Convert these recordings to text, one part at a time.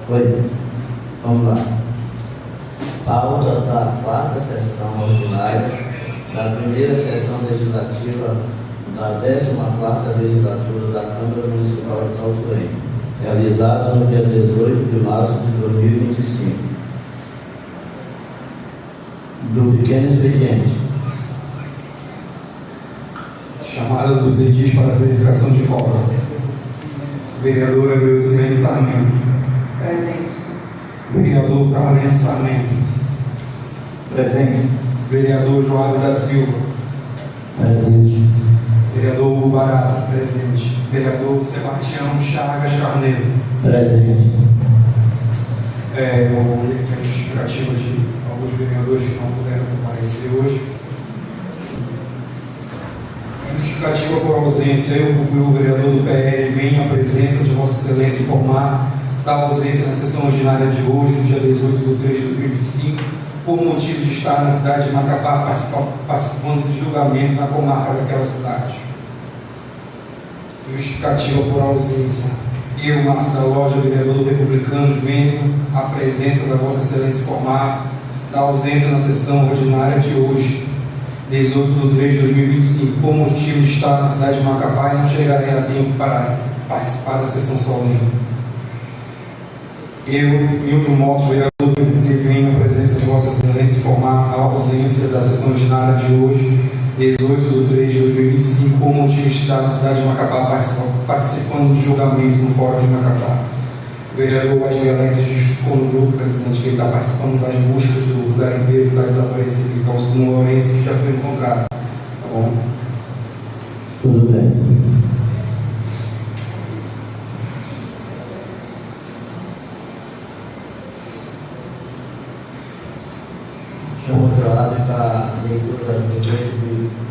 Oi. Vamos lá. Pauta da quarta sessão ordinária da primeira sessão legislativa da 14ª legislatura da Câmara Municipal de Calçoene, realizada no dia 18 de março de 2025. Do pequeno expediente. Chamada dos edis para verificação de obra. Vereadora Geucimene Sarmento. Presente. Vereador Carleno Sarmento. Presente. Vereador Joab da Silva. Presente. Vereador Hugo Barato. Presente. Vereador Sebastião Chagas Carneiro. Presente. Vou ler aqui a justificativa de alguns vereadores que não puderam comparecer hoje. Justificativa por ausência. Eu, vereador do PL, venho à presença de Vossa Excelência informar da ausência na sessão ordinária de hoje, no dia 18 de 3 de 2025, por motivo de estar na cidade de Macapá participando do julgamento na comarca daquela cidade. Justificativa por ausência. Eu, Márcio da Loja, vereador do Republicano, venho à presença da Vossa Excelência informar da ausência na sessão ordinária de hoje, 18 de 3 de 2025, por motivo de estar na cidade de Macapá e não chegarei a tempo para participar da sessão solene. Eu, Milton Motos, vereador do PDT, venho à presença de Vossa Excelência informar a ausência da sessão ordinária de hoje, 18 de 3 de 2025, por motivo de estar na cidade de Macapá participando do julgamento no Fórum de Macapá. O vereador Wesley Alex justificou no grupo, presidente, que ele está participando das buscas do garimpeiro que está desaparecido, que causa do Lourenço, que já foi encontrado. Tá bom? Tudo bem. Chamo o Joab para a leitura do texto bíblico.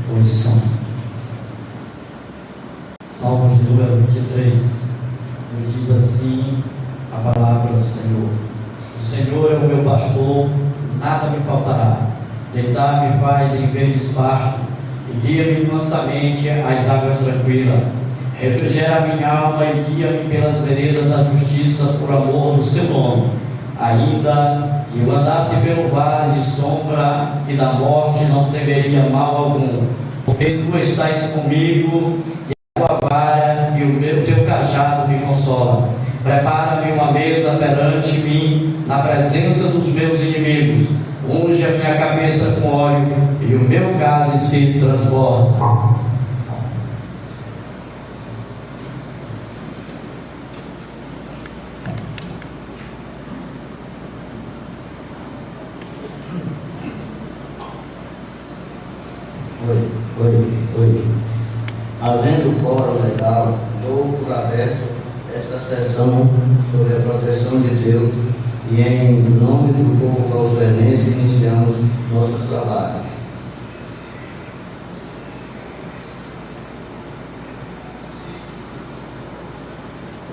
Posição. Salmos de número 23 nos diz assim a palavra do Senhor: o Senhor é o meu pastor, nada me faltará. Deitar-me faz em verdes pastos e guia-me mansamente às águas tranquilas. Refrigera minha alma e guia-me pelas veredas da justiça por amor do seu nome. Ainda que eu andasse pelo vale de sombra e da morte, não temeria mal algum, porque tu estás comigo, e a tua vara e o teu cajado me consola. Prepara-me uma mesa perante mim, na presença dos meus inimigos. Unge a minha cabeça com óleo, e o meu cálice transborda. Oi. Havendo quórum legal, dou por aberto esta sessão sobre a proteção de Deus e em nome do povo calçoenense iniciamos nossos trabalhos.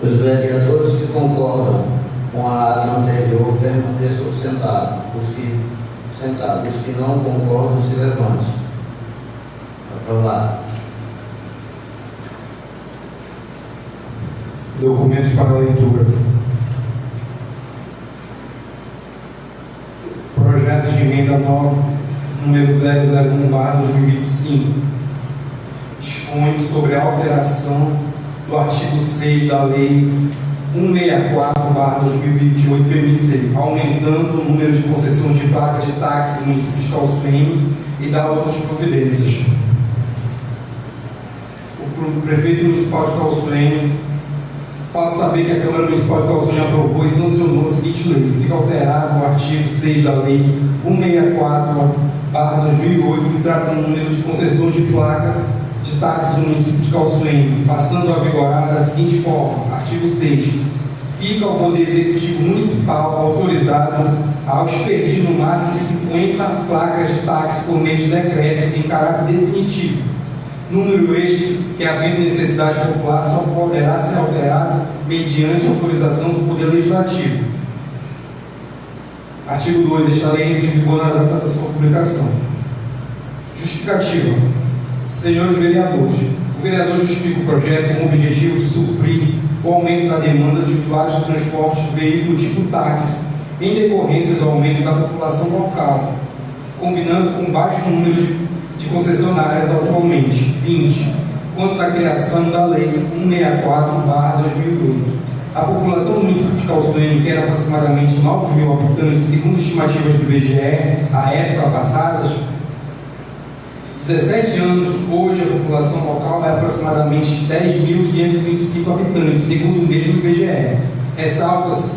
Os vereadores que concordam com a ata anterior permaneçam sentados. Os que não concordam se levantem. Aprovado. Documentos para leitura. Projeto de emenda 9, número 001/2025. Dispõe sobre a alteração do artigo 6 da Lei 164/2028 PMC, aumentando o número de concessões de placas de táxi no município de Calçoene e da outras providências. O prefeito municipal de Calçoene, faço saber que a Câmara Municipal de Calçoene aprovou e sancionou a seguinte lei: fica alterado o artigo 6 da Lei 164/2008, que trata do número de concessões de placa de táxi no município de Calçoene, passando a vigorar da seguinte forma: artigo 6. Fica ao Poder Executivo Municipal municipal autorizado a expedir no máximo 50 placas de táxi por meio de decreto em caráter definitivo. Número este que, havendo necessidade popular, só poderá ser alterado mediante autorização do Poder Legislativo. Artigo 2. Esta lei entra em vigor na data da sua publicação. Justificativa. Senhores vereadores, o vereador justifica o projeto com o objetivo de suprir o aumento da demanda de usuários de transporte de veículo tipo táxi, em decorrência do aumento da população local, combinando com baixo número de concessionárias atualmente, 20, quanto da criação da Lei 164/2008. A população do município de Calçoene, que era aproximadamente 9.000 habitantes, segundo estimativas do IBGE, à época passadas, 17 anos, hoje a população local é aproximadamente 10.525 habitantes, segundo o mesmo IBGE. Ressalta-se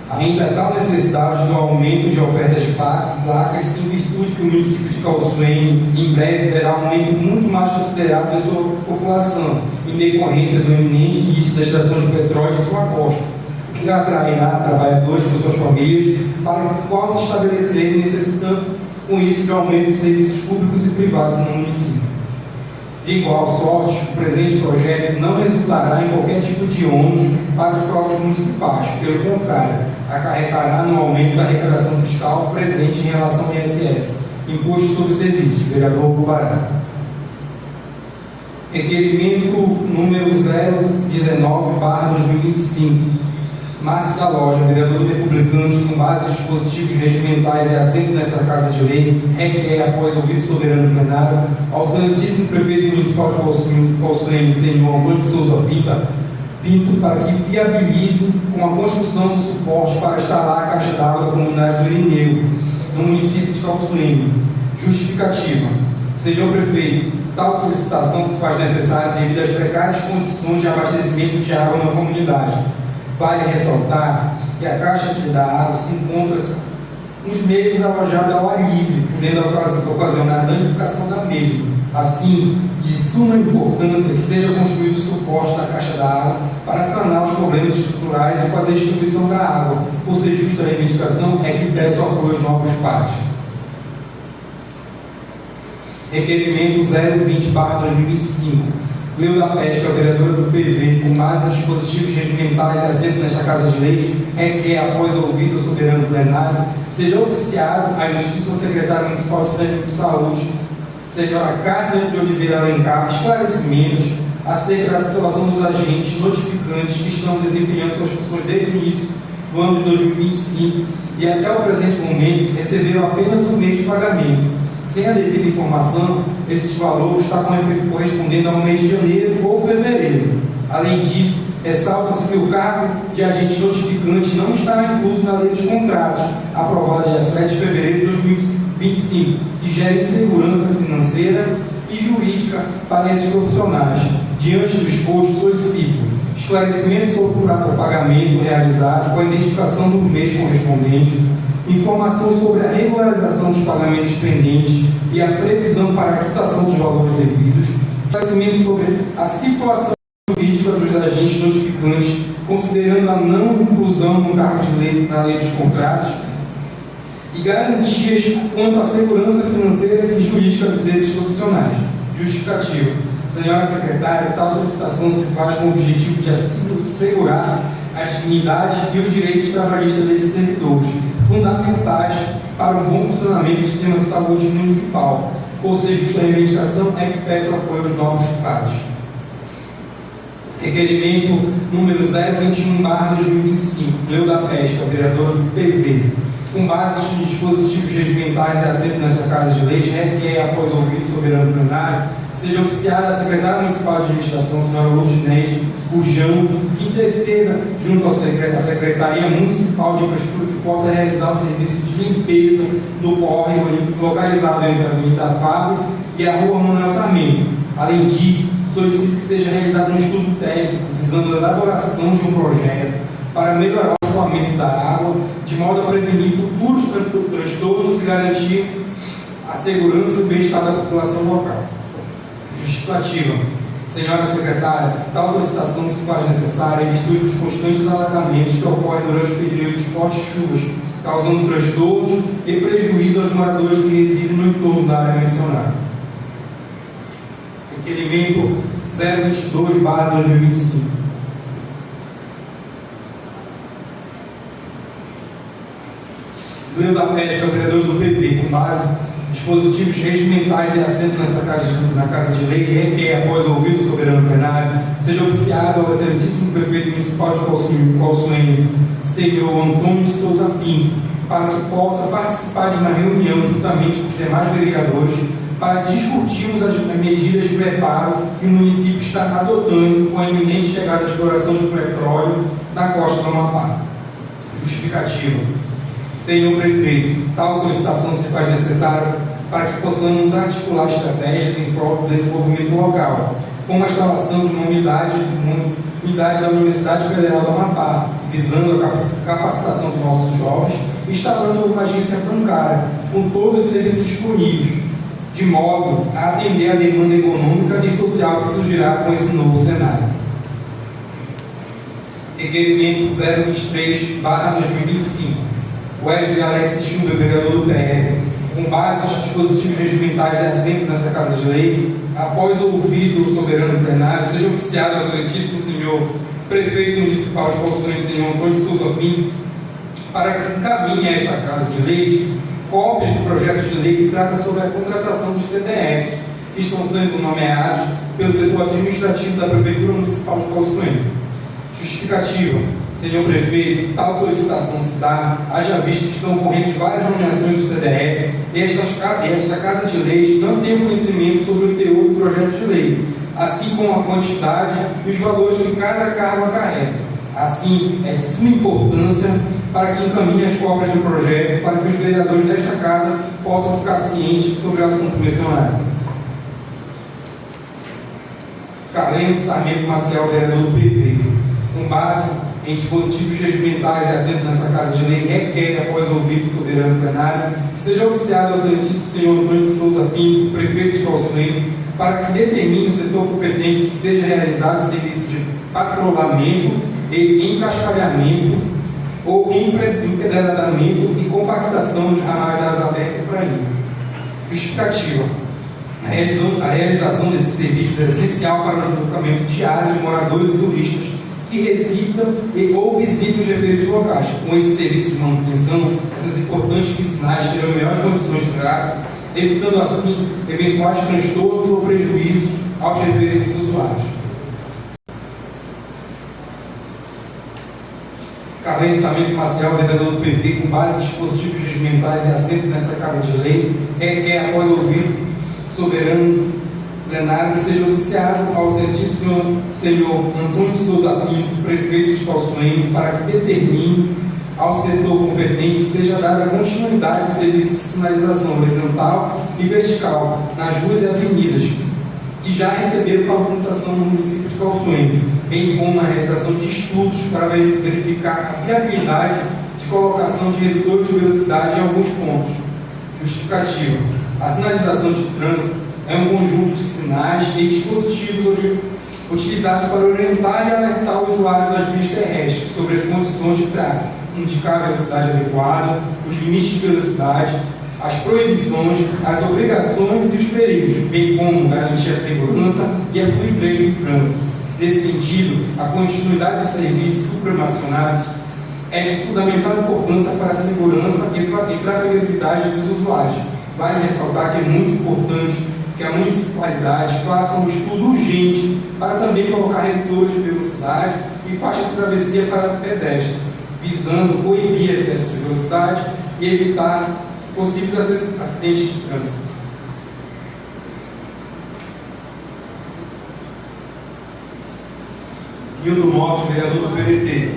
ainda tal necessidade do aumento de ofertas de placas, em virtude que o município de Calçoene, em breve, terá um aumento muito mais considerável da sua população, em decorrência do iminente início da extração de petróleo em sua costa, o que atrairá trabalhadores com suas famílias para o qual se estabelecerem, necessitando com isso de aumento de serviços públicos e privados no município. De igual sorte, o presente projeto não resultará em qualquer tipo de ônus para os cofres municipais, pelo contrário, acarretará no aumento da arrecadação fiscal presente em relação ao ISS, Imposto sobre Serviços, vereador Hugo Barata. Requerimento número 019/2025. Márcio da Loja, vereador dos Republicanos, com base em dispositivos regimentais e assento nessa Casa de Lei, requer, após ouvir o soberano plenário, ao Santíssimo Prefeito Municipal de Calçoene, senhor Antônio de Souza Pinto, para que viabilize com a construção do suporte para instalar a caixa d'água da comunidade do Irineu, no município de Calçoene. Justificativa. Senhor Prefeito, tal solicitação se faz necessária devido às precárias condições de abastecimento de água na comunidade. Vale ressaltar que a caixa da água se encontra uns meses alojada ao ar livre, podendo ocasionar a danificação da mesma. Assim, de suma importância que seja construído o suporte da caixa da água para sanar os problemas estruturais e fazer a distribuição da água. Por ser justa a reivindicação, é que peço apoio aos novos partes. Requerimento 020/2025. Leu da Pesca, vereadora do PV, com base nos dispositivos regimentais e assento nesta Casa de Leis, requer, após ouvido o soberano plenário, seja oficiado à Justiça secretária municipal de saúde, senhora Cássia de Oliveira Alencar, esclarecimentos acerca da situação dos agentes notificantes que estão desempenhando suas funções desde o início do ano de 2025 e até o presente momento receberam apenas um mês de pagamento. Sem a devida informação, esses valores estão correspondendo ao mês de janeiro ou fevereiro. Além disso, ressalta-se que o cargo de agente notificante não está incluso na lei dos contratos, aprovada dia 7 de fevereiro de 2025, que gera insegurança financeira e jurídica para esses profissionais. Diante do exposto, solicito esclarecimento sobre o contrato ao pagamento realizado com a identificação do mês correspondente, informação sobre a regularização dos pagamentos pendentes e a previsão para a quitação dos valores devidos, esclarecimento sobre a situação jurídica dos agentes notificantes, considerando a não inclusão no cargo de lei na lei dos contratos, e garantias quanto à segurança financeira e jurídica desses profissionais. Justificativa. Senhora Secretária, tal solicitação se faz com o objetivo de assegurar a dignidade e os direitos trabalhistas desses servidores, fundamentais para o bom funcionamento do sistema de saúde municipal. Ou seja, justa reivindicação é que peço apoio aos novos partes. Requerimento número 021/2025, Leu da Pesca, vereador do PV. Com base nos dispositivos regimentais e assento nessa Casa de Leis, requer, após ouvido o soberano plenário, seja oficiada a secretária municipal de administração, senhora Ludineide Gurjão, que interceda junto à Secretaria Municipal de Infraestrutura que possa realizar o serviço de limpeza do córrego localizado entre a Avenida Fábio e a Rua Manuel Sarmento. Além disso, solicito que seja realizado um estudo técnico visando a elaboração de um projeto para melhorar o escoamento da água, de modo a prevenir futuros transtornos e garantir a segurança e o bem-estar da população local. Justificativa. Senhora secretária, tal solicitação se faz necessária em virtude dos constantes alagamentos que ocorrem durante o período de fortes chuvas, causando transtornos e prejuízo aos moradores que residem no entorno da área mencionada. Requerimento 022/2025. Lendo da Pesca, o vereador do PP, com base em dispositivos regimentais e assento na Casa de Lei, requer, após ouvir o soberano plenário, seja oficiado ao excelentíssimo prefeito municipal de Calçoene, senhor Antônio de Souza Pinto, para que possa participar de uma reunião juntamente com os demais vereadores para discutirmos as medidas de preparo que o município está adotando com a iminente chegada da exploração de petróleo na costa do Amapá. Justificativa. Senhor prefeito, tal solicitação se faz necessária para que possamos articular estratégias em prol do desenvolvimento local, como a instalação de uma unidade da Universidade Federal do Amapá, visando a capacitação dos nossos jovens, instalando uma agência bancária com todos os serviços disponíveis, de modo a atender a demanda econômica e social que surgirá com esse novo cenário. Requerimento 023/2025. Wesley Alex Chuba, vereador do PR, com base nos dispositivos regimentais e assentos nesta Casa de Lei, após ouvido o soberano plenário, seja oficiado ao excelentíssimo senhor prefeito municipal de Calçoene, senhor Antônio de Souza Pinto, para que encaminhe a esta Casa de Lei cópias do projeto de lei que trata sobre a contratação dos CDS, que estão sendo nomeados pelo setor administrativo da Prefeitura Municipal de Calçoene. Justificativa. Senhor prefeito, tal solicitação se dá, haja visto que estão ocorrendo várias nomeações do CDS e esta Casa de Leis não tem conhecimento sobre o teor do projeto de lei, assim como a quantidade e os valores que cada cargo acarreta. Assim, é de suma importância para que encaminhe as cópias do projeto para que os vereadores desta Casa possam ficar cientes sobre o assunto mencionado. Carlene Sarmento Maciel, vereador do PV, com base em dispositivos regimentais e assento nessa Casa de Lei, requer, após ouvido o soberano plenário, que seja oficiado ao excelentíssimo senhor Antônio de Souza Pinto, prefeito de Calçoene, para que determine o setor competente que seja realizado serviço de patrulhamento e encascalhamento ou empedernamento e compactação de ramais das abertas para ele. Justificativa. A realização desses serviços é essencial para o deslocamento diário de moradores e turistas que residam ou visitam os referidos locais. Com esse serviço de manutenção, essas importantes vicinais terão melhores condições de tráfego, evitando assim eventuais transtornos ou prejuízos aos referidos usuários. Carlene Sarmento Maciel, vereador do PV, com base em dispositivos regimentais e assento nessa Casa de Leis, requer, após ouvir soberano plenário, que seja oficiado ao excelentíssimo senhor Antônio de Souza Pinto, prefeito de Calçoene, para que determine ao setor competente que seja dada continuidade de serviços de sinalização horizontal e vertical nas ruas e avenidas que já receberam pavimentação no município de Calçoene, bem como a realização de estudos para verificar a viabilidade de colocação de redutores de velocidade em alguns pontos. Justificativa. A sinalização de trânsito é um conjunto de sinais e dispositivos utilizados para orientar e alertar o usuário das vias terrestres sobre as condições de tráfego, indicar a velocidade adequada, os limites de velocidade, as proibições, as obrigações e os perigos, bem como garantir a segurança e a fluidez do trânsito. Nesse sentido, a continuidade dos serviços supranacionais é de fundamental importância para a segurança e para a fiabilidade dos usuários. Vale ressaltar que é muito importante que a municipalidade faça um estudo urgente para também colocar redutores de velocidade e faixa de travessia para pedestre, visando coibir excesso de velocidade e evitar possíveis acidentes de trânsito. Nildo Morte, vereador do PDT,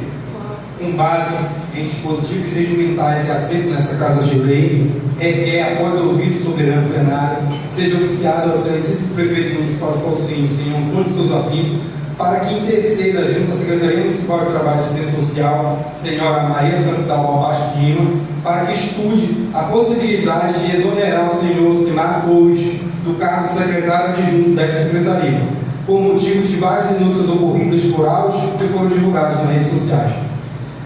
com base em dispositivos regimentais e assento nessa Casa de Lei, requer, após ouvir o soberano plenário, seja oficiado ao excelentíssimo prefeito municipal de Calçoene, senhor Antônio de Souza Pinto, para que interceda junto à Secretaria Municipal de Trabalho e Assistência Social, senhora Maria Franciscal Albaste Lima, para que estude a possibilidade de exonerar o senhor Simar Torres do cargo secretário adjunto desta secretaria, por motivo de várias denúncias ocorridas por áudios que foram divulgados nas redes sociais.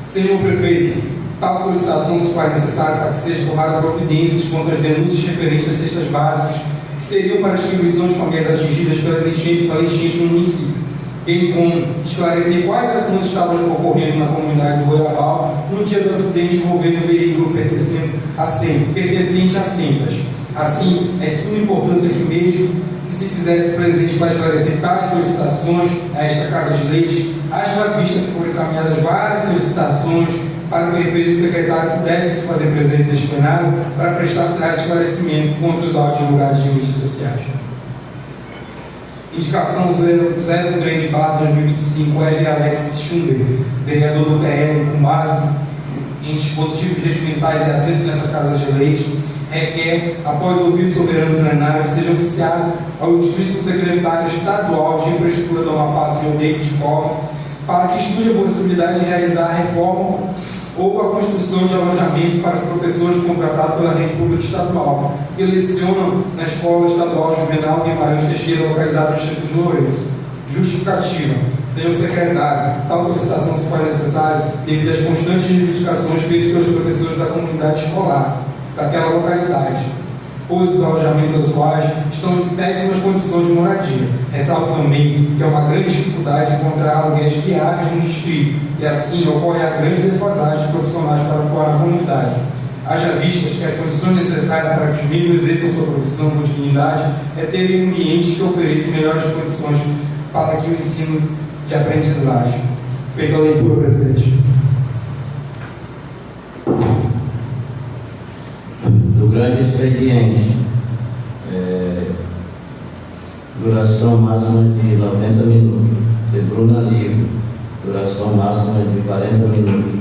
Senhor Prefeito, tal solicitação se faz necessária para que seja tomada providências contra as denúncias referentes às cestas básicas que seriam para a distribuição de famílias atingidas pela enchente no município, bem como esclarecer quais ações estavam ocorrendo na comunidade do Goiabal no dia do acidente envolvendo o veículo pertencente a Sentas. Assim, é de suma importância que mesmo que se fizesse presente para esclarecer tais solicitações a esta Casa de Leite, haja vista que foram encaminhadas várias solicitações para que o referido secretário pudesse se fazer presente neste plenário para prestar tais esclarecimento contra os autos divulgados em mídias sociais. Indicação 03/2025, Wesley Alex Schumber, vereador do PL, com base em dispositivos regimentais e assento nessa Casa de Leite, requer, após ouvir o soberano plenário, que seja oficiado ao ilustríssimo secretário estadual de Infraestrutura do Amapá, senhor David Koff, para que estude a possibilidade de realizar a reforma ou a construção de alojamento para os professores contratados pela rede pública estadual, que lecionam na Escola Estadual Juvenal Guimarães Teixeira, localizada no Distrito de Lourenço. Justificativa. Senhor secretário, tal solicitação se faz necessária devido às constantes reivindicações feitas pelos professores da comunidade escolar daquela localidade, pois os alojamentos atuais estão em péssimas condições de moradia. Ressalto também que é uma grande dificuldade encontrar aluguéis viáveis no distrito, e assim ocorre a grande defasagem de profissionais para atuar na comunidade. Haja vistas que as condições necessárias para que os meninos exerçam sua profissão com dignidade é terem ambientes que ofereçam melhores condições para que o ensino de aprendizagem. Feita a leitura, presidente. Do grande expediente, duração máxima de 90 minutos, de Bruna Livre, duração máxima de 40 minutos.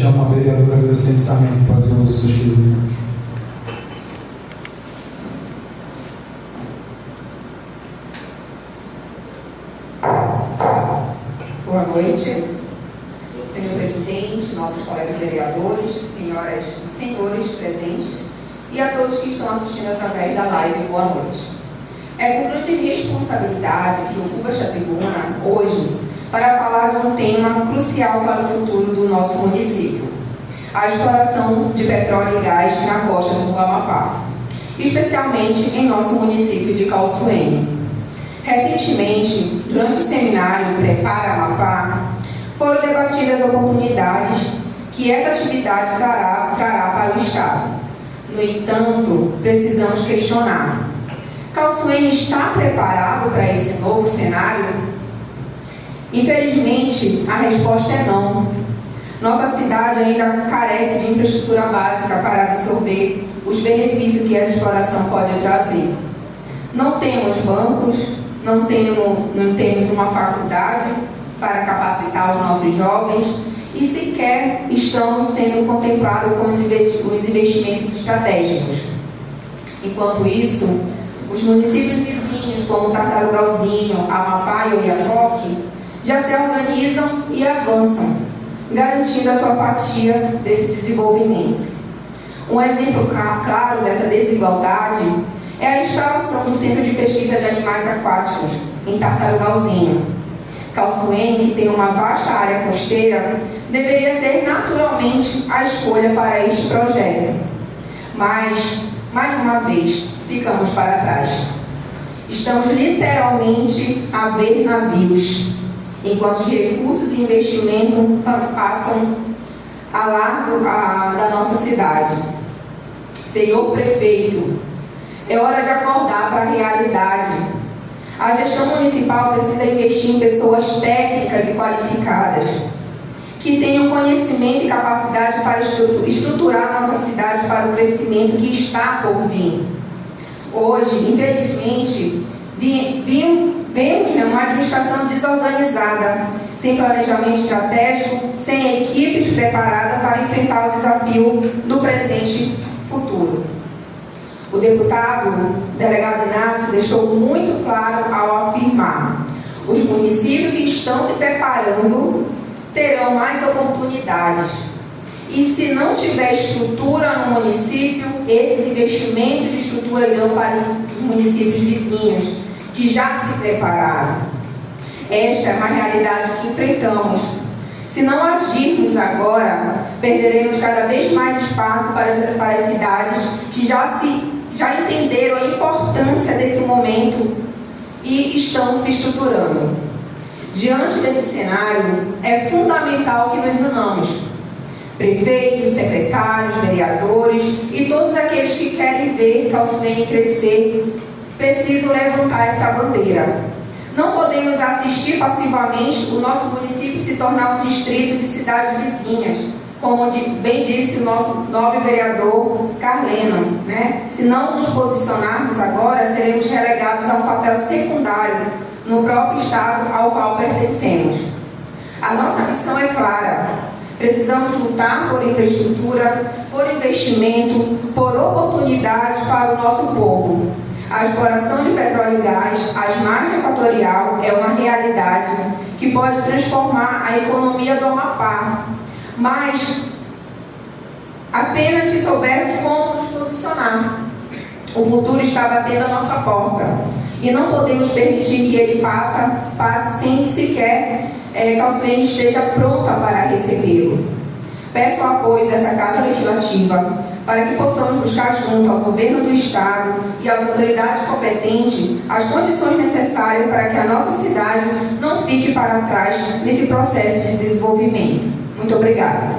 Chama a vereadora Gleusene Sarmento para fazer os seus 15 minutos. Boa noite, senhor presidente, novos colegas vereadores, senhoras e senhores presentes e a todos que estão assistindo através da live. Boa noite. É com grande responsabilidade que ocupo esta tribuna hoje para falar de um tema crucial para o futuro do nosso município: a exploração de petróleo e gás na costa do Amapá, especialmente em nosso município de Calçoene. Recentemente, durante o seminário Prepara Amapá, foram debatidas as oportunidades que essa atividade trará para o Estado. No entanto, precisamos questionar: Calçoene está preparado para esse novo cenário? Infelizmente, a resposta é não. Nossa cidade ainda carece de infraestrutura básica para absorver os benefícios que essa exploração pode trazer. Não temos bancos, não temos uma faculdade para capacitar os nossos jovens e sequer estamos sendo contemplados com os investimentos estratégicos. Enquanto isso, os municípios vizinhos, como Tartarugalzinho, Amapá e Oiapoque, já se organizam e avançam, garantindo a sua fatia desse desenvolvimento. Um exemplo claro dessa desigualdade é a instalação do Centro de Pesquisa de Animais Aquáticos, em Tartarugalzinho. Calçoene, que tem uma vasta área costeira, deveria ser naturalmente a escolha para este projeto. Mas, mais uma vez, ficamos para trás. Estamos literalmente a ver navios, enquanto os recursos e investimento passam a largo da nossa cidade. Senhor Prefeito, é hora de acordar para a realidade. A gestão municipal precisa investir em pessoas técnicas e qualificadas, que tenham conhecimento e capacidade para estruturar nossa cidade para o crescimento que está por vir. Hoje, infelizmente, vemos uma administração desorganizada, sem planejamento estratégico, sem equipes preparadas para enfrentar o desafio do presente e futuro. O deputado, delegado Inácio, deixou muito claro ao afirmar: os municípios que estão se preparando terão mais oportunidades. E se não tiver estrutura no município, esses investimentos de estrutura irão para os municípios vizinhos, que já se prepararam. Esta é uma realidade que enfrentamos. Se não agirmos agora, perderemos cada vez mais espaço para as cidades que já entenderam a importância desse momento e estão se estruturando. Diante desse cenário, é fundamental que nos unamos. Prefeitos, secretários, vereadores e todos aqueles que querem ver Calçoene crescer, precisam levantar essa bandeira. Não podemos assistir passivamente o nosso município se tornar um distrito de cidades vizinhas, como bem disse o nosso nobre vereador Carleno, né? Se não nos posicionarmos agora, seremos relegados a um papel secundário no próprio estado ao qual pertencemos. A nossa missão é clara. Precisamos lutar por infraestrutura, por investimento, por oportunidades para o nosso povo. A exploração de petróleo e gás às margens equatorial é uma realidade que pode transformar a economia do Amapá, mas apenas se soubermos como nos posicionar. O futuro está batendo a nossa porta e não podemos permitir que ele passe sem sequer Calçoene esteja pronta para recebê-lo. Peço o apoio dessa Casa Legislativa para que possamos buscar junto ao Governo do Estado e às autoridades competentes as condições necessárias para que a nossa cidade não fique para trás nesse processo de desenvolvimento. Muito obrigada.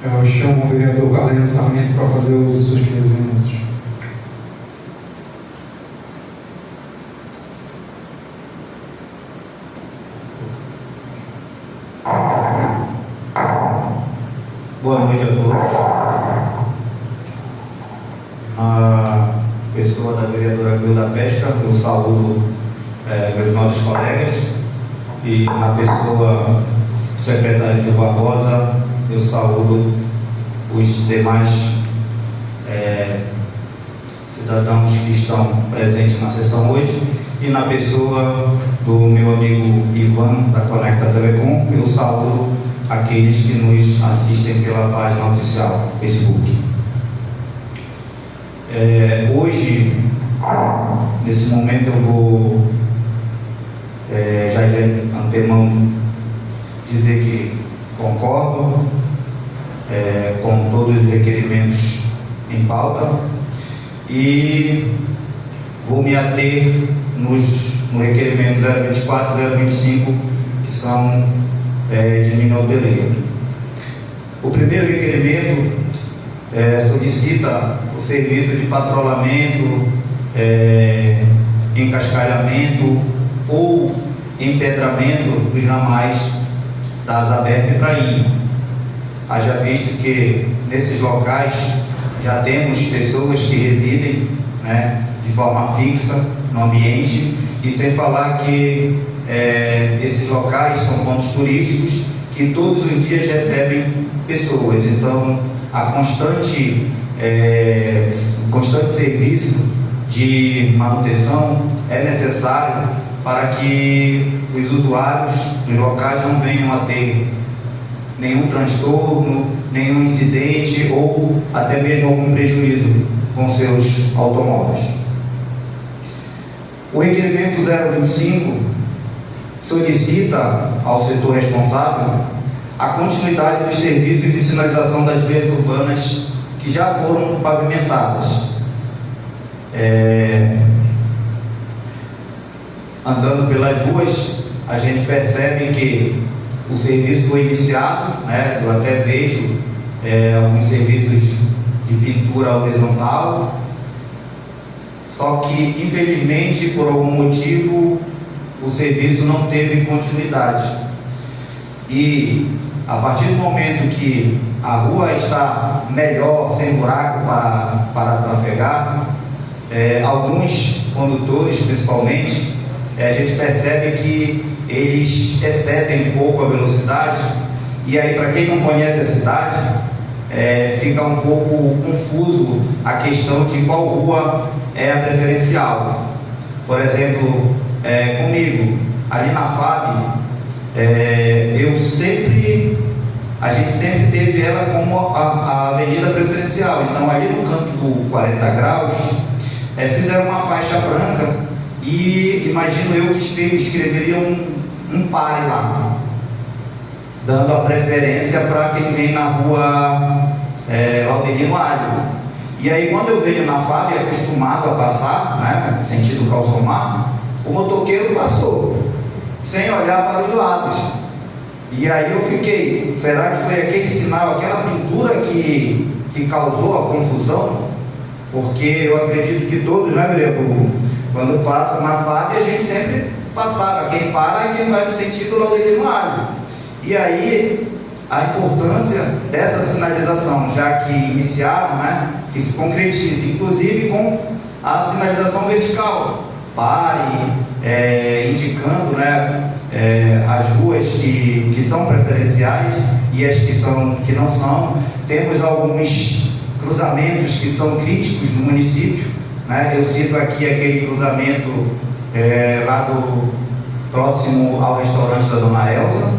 Eu chamo o vereador Carleno Sarmento para fazer os seus 15 minutos. Boa noite a todos. A pessoa da vereadora Gilda Pesca, eu saúdo meus nobres colegas, e na pessoa do secretário Gil Barbosa, eu saúdo os demais cidadãos que estão presentes na sessão hoje, e na pessoa do meu amigo Ivan, da Conecta Telecom, eu saúdo aqueles que nos assistem pela página oficial do Facebook. Hoje, nesse momento, eu vou já de antemão dizer que concordo com todos os requerimentos em pauta e vou me ater no requerimento 024 e 025, que são de minha autoria. O primeiro requerimento solicita o serviço de patrulhamento, encascalhamento ou empedramento dos ramais das Aberta e Prainha. Haja visto que nesses locais já temos pessoas que residem, né, de forma fixa no ambiente, e sem falar que esses locais são pontos turísticos que todos os dias recebem pessoas. Então, a constante serviço de manutenção é necessário para que os usuários dos locais não venham a ter nenhum transtorno, nenhum incidente ou até mesmo algum prejuízo com seus automóveis. O requerimento 025 solicita ao setor responsável a continuidade dos serviços de sinalização das vias urbanas que já foram pavimentadas. Andando pelas ruas, a gente percebe que o serviço foi iniciado, né? Eu até vejo alguns serviços de pintura horizontal, só que infelizmente por algum motivo o serviço não teve continuidade, e a partir do momento que a rua está melhor, sem buraco para trafegar, alguns condutores principalmente, a gente percebe que eles excedem um pouco a velocidade, e aí, para quem não conhece a cidade, fica um pouco confuso a questão de qual rua é a preferencial. Por exemplo, comigo, ali na FAB, eu sempre a gente sempre teve ela como a avenida preferencial. Então, ali no canto do 40 graus, fizeram uma faixa branca e imagino eu que escreveria um pare lá, dando a preferência para quem vem na rua Laudelino Alho. E aí, quando eu venho na Fábio, acostumado a passar, né, sentido Calçomar, o motoqueiro passou, sem olhar para os lados. E aí eu fiquei, será que foi aquele sinal, aquela pintura que causou a confusão? Porque eu acredito que todos, né, vereador, quando passa na Fábio, a gente sempre passava, quem para é quem vai no sentido Laudelino Alho. E aí, a importância dessa sinalização, já que iniciaram, né, que se concretize, inclusive com a sinalização vertical, pare, indicando, né, as ruas que são preferenciais e as que não são. Temos alguns cruzamentos que são críticos no município, né? Eu cito aqui aquele cruzamento lá do próximo ao restaurante da Dona Elza.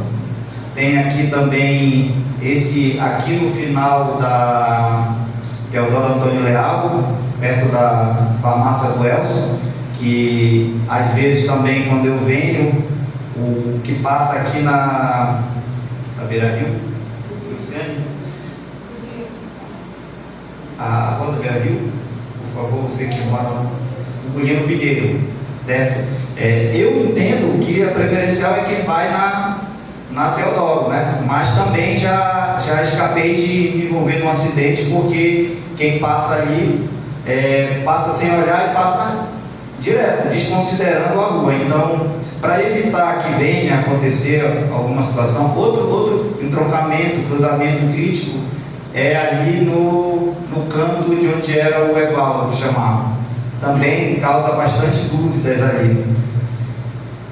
Tem aqui também esse aqui no final que é o Dona Antônio Leal, perto da farmácia do Elson, que às vezes também quando eu venho, o que passa aqui na Beira Rio, Luciane, a Roda Beira Rio, por favor, você que mora no Bonito Pinheiro, certo? Eu entendo que a preferencial é quem vai na Teodoro, né? Mas também já escapei de me envolver num acidente, porque quem passa ali passa sem olhar e passa direto, desconsiderando a rua. Então, para evitar que venha acontecer alguma situação, outro entroncamento, cruzamento crítico é ali no canto de onde era o Evaldo, chamava. Também causa bastante dúvidas ali,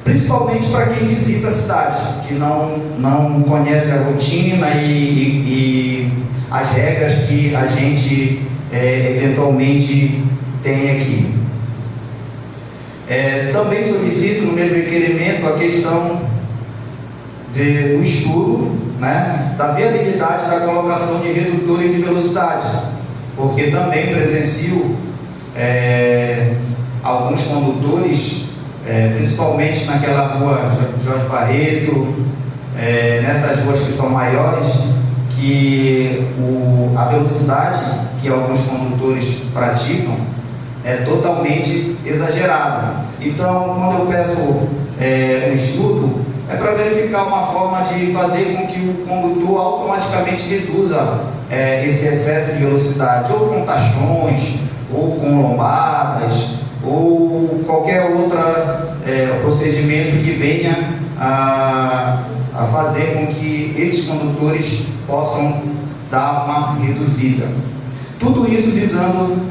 principalmente para quem visita a cidade, que não conhece a rotina e as regras que a gente eventualmente tem aqui. Também solicito no mesmo requerimento a questão do estudo, né, da viabilidade da colocação de redutores de velocidade, porque também presencio alguns condutores, principalmente naquela rua Jorge Barreto, nessas ruas que são maiores, que a velocidade que alguns condutores praticam é totalmente exagerada. Então, quando eu peço um estudo, é para verificar uma forma de fazer com que o condutor automaticamente reduza esse excesso de velocidade, ou com tachões, ou com lombadas, ou qualquer outro procedimento que venha a fazer com que esses condutores possam dar uma reduzida. Tudo isso visando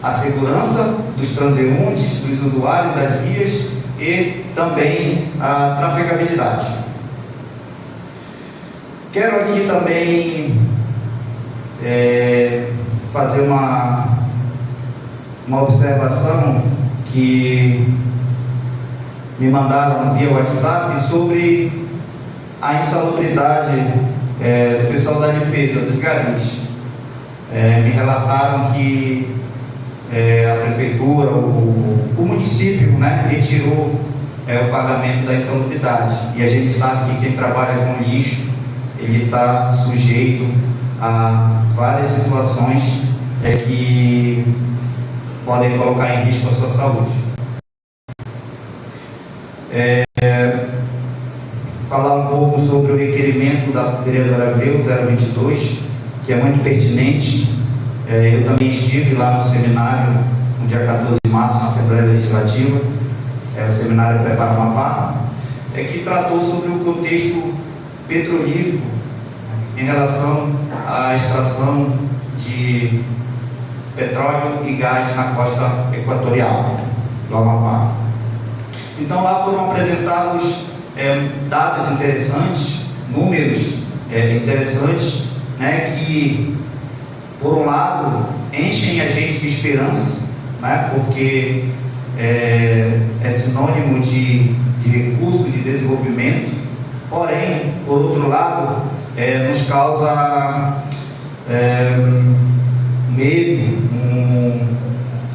a segurança dos transeuntes, dos usuários das vias e também a trafegabilidade. Quero aqui também fazer uma observação que me mandaram via WhatsApp sobre a insalubridade do pessoal da limpeza dos garis. Me relataram que a prefeitura, o município, né, retirou o pagamento da insalubridade, e a gente sabe que quem trabalha com lixo, ele está sujeito a várias situações que podem colocar em risco a sua saúde. Falar um pouco sobre o requerimento da vereadora Abreu 022, que é muito pertinente. Eu também estive lá no seminário no dia 14 de março na Assembleia Legislativa, o seminário Prepara Amapá, que tratou sobre o contexto petrolífero em relação à extração de petróleo e gás na costa equatorial do Amapá. Então lá foram apresentados dados interessantes, números interessantes, né, que por um lado enchem a gente de esperança, né, porque é sinônimo de recurso, de desenvolvimento. Porém, por outro lado, nos causa medo, um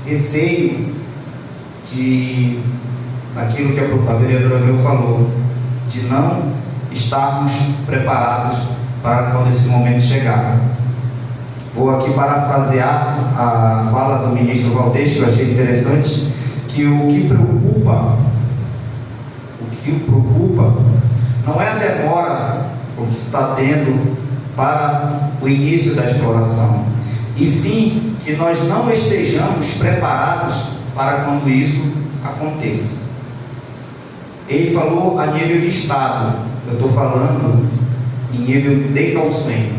receio de aquilo que a vereadora Leu falou, de não estarmos preparados para quando esse momento chegar. Vou aqui parafrasear a fala do ministro Valdez, que eu achei interessante, que o que preocupa não é a demora o que se está tendo para o início da exploração, e sim que nós não estejamos preparados para quando isso aconteça. Ele falou a nível de Estado, eu estou falando em nível de Calçoene,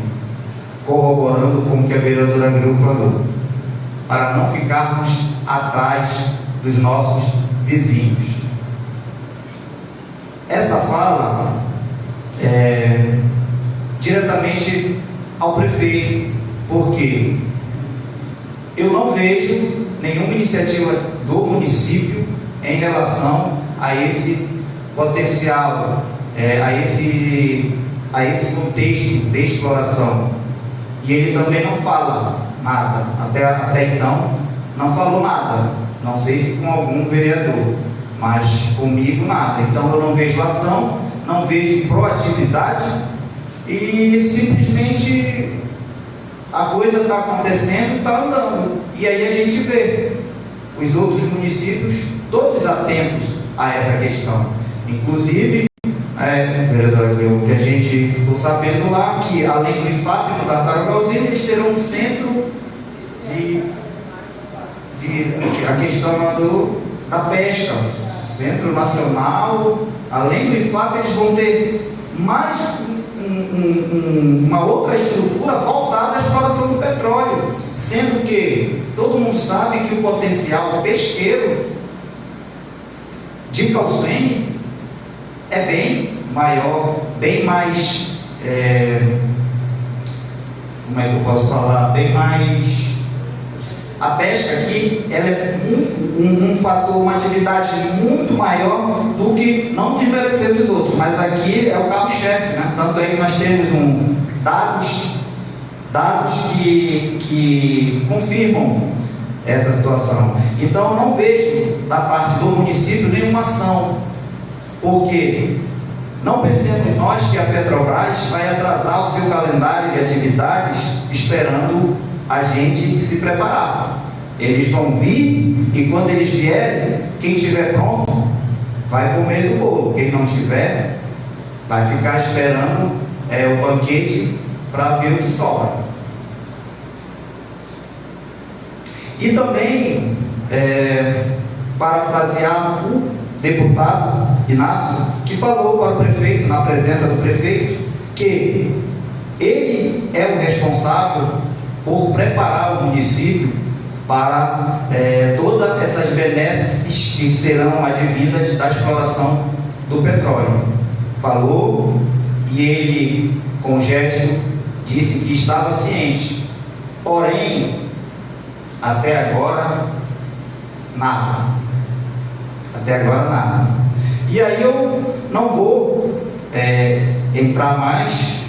corroborando com o que a vereadora Gril falou, para não ficarmos atrás dos nossos vizinhos. Essa fala é diretamente ao prefeito, porque eu não vejo nenhuma iniciativa do município em relação a esse potencial, a esse contexto de exploração. E ele também não fala nada, até então não falou nada, não sei se com algum vereador, mas comigo nada. Então eu não vejo ação, não vejo proatividade, e simplesmente a coisa está acontecendo, está andando, e aí a gente vê os outros municípios todos atentos a essa questão. Inclusive, vereador, o que a gente ficou sabendo lá, que além do IFAP no Tartarugalzinho, eles terão um centro de a questão da pesca, Centro Nacional. Além do IFAP, eles vão ter mais uma outra estrutura voltada à exploração do petróleo, sendo que todo mundo sabe que o potencial pesqueiro de Calçoene é bem maior, bem mais, como é que eu posso falar, bem mais. A pesca aqui, ela é um fator, uma atividade muito maior do que, não desmerecendo os outros, mas aqui é o carro-chefe, né? Tanto é que nós temos dados que confirmam essa situação. Então eu não vejo da parte do município nenhuma ação, porque não pensemos nós que a Petrobras vai atrasar o seu calendário de atividades esperando a gente se preparar. Eles vão vir, e quando eles vierem, quem estiver pronto vai comer do bolo, quem não tiver vai ficar esperando o banquete para ver o que sobra. E também parafrasear o deputado Inácio, que falou para o prefeito, na presença do prefeito, que ele é o responsável por preparar o município para todas essas benesses que serão advindas da exploração do petróleo. Falou, e ele, com gesto, disse que estava ciente, porém, até agora, nada. Até agora, nada. E aí eu não vou entrar mais,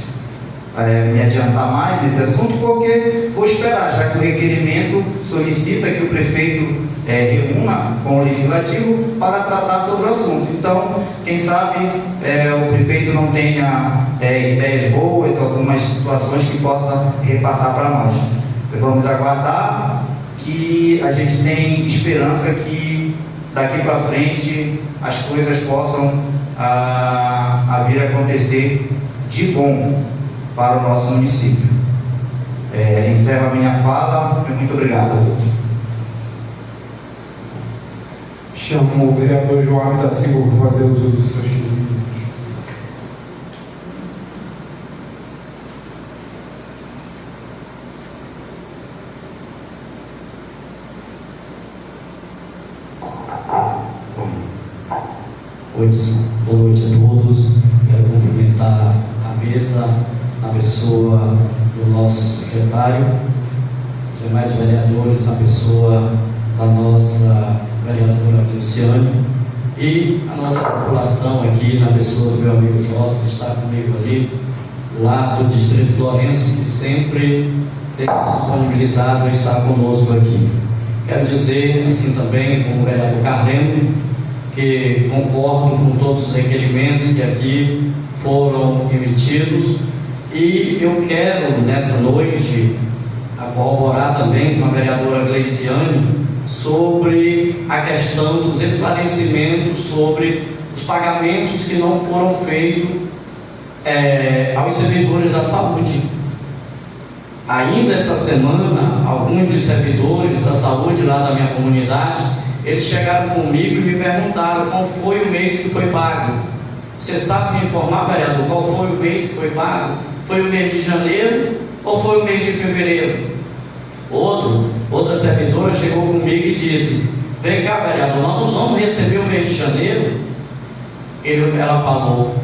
me adiantar mais nesse assunto, porque vou esperar, já que o requerimento solicita que o prefeito reúna com o legislativo para tratar sobre o assunto. Então, quem sabe o prefeito não tenha ideias boas, algumas situações que possa repassar para nós. Vamos aguardar, que a gente tem esperança que daqui para frente as coisas possam vir a acontecer de bom para o nosso município. Encerro a minha fala. Muito obrigado a todos. Chamo o vereador João da Silva para fazer uso dos seus 15 minutos. Boa noite a todos. Quero cumprimentar a mesa, na pessoa do nosso secretário, os demais vereadores, na pessoa da nossa vereadora Luciane, e a nossa população aqui, na pessoa do meu amigo José, que está comigo ali, lá do Distrito Lourenço, que sempre tem se disponibilizado a estar conosco aqui. Quero dizer, assim também, como o vereador Carleno, que concordo com todos os requerimentos que aqui foram emitidos, e eu quero, nessa noite, corroborar também com a vereadora Gleiciane sobre a questão dos esclarecimentos sobre os pagamentos que não foram feitos aos servidores da saúde. Ainda essa semana, alguns dos servidores da saúde lá da minha comunidade, eles chegaram comigo e me perguntaram qual foi o mês que foi pago. Você sabe me informar, vereador, qual foi o mês que foi pago? Foi o mês de janeiro ou foi o mês de fevereiro? Outra servidora chegou comigo e disse: vem cá, vereador, nós vamos receber o mês de janeiro? Ela falou.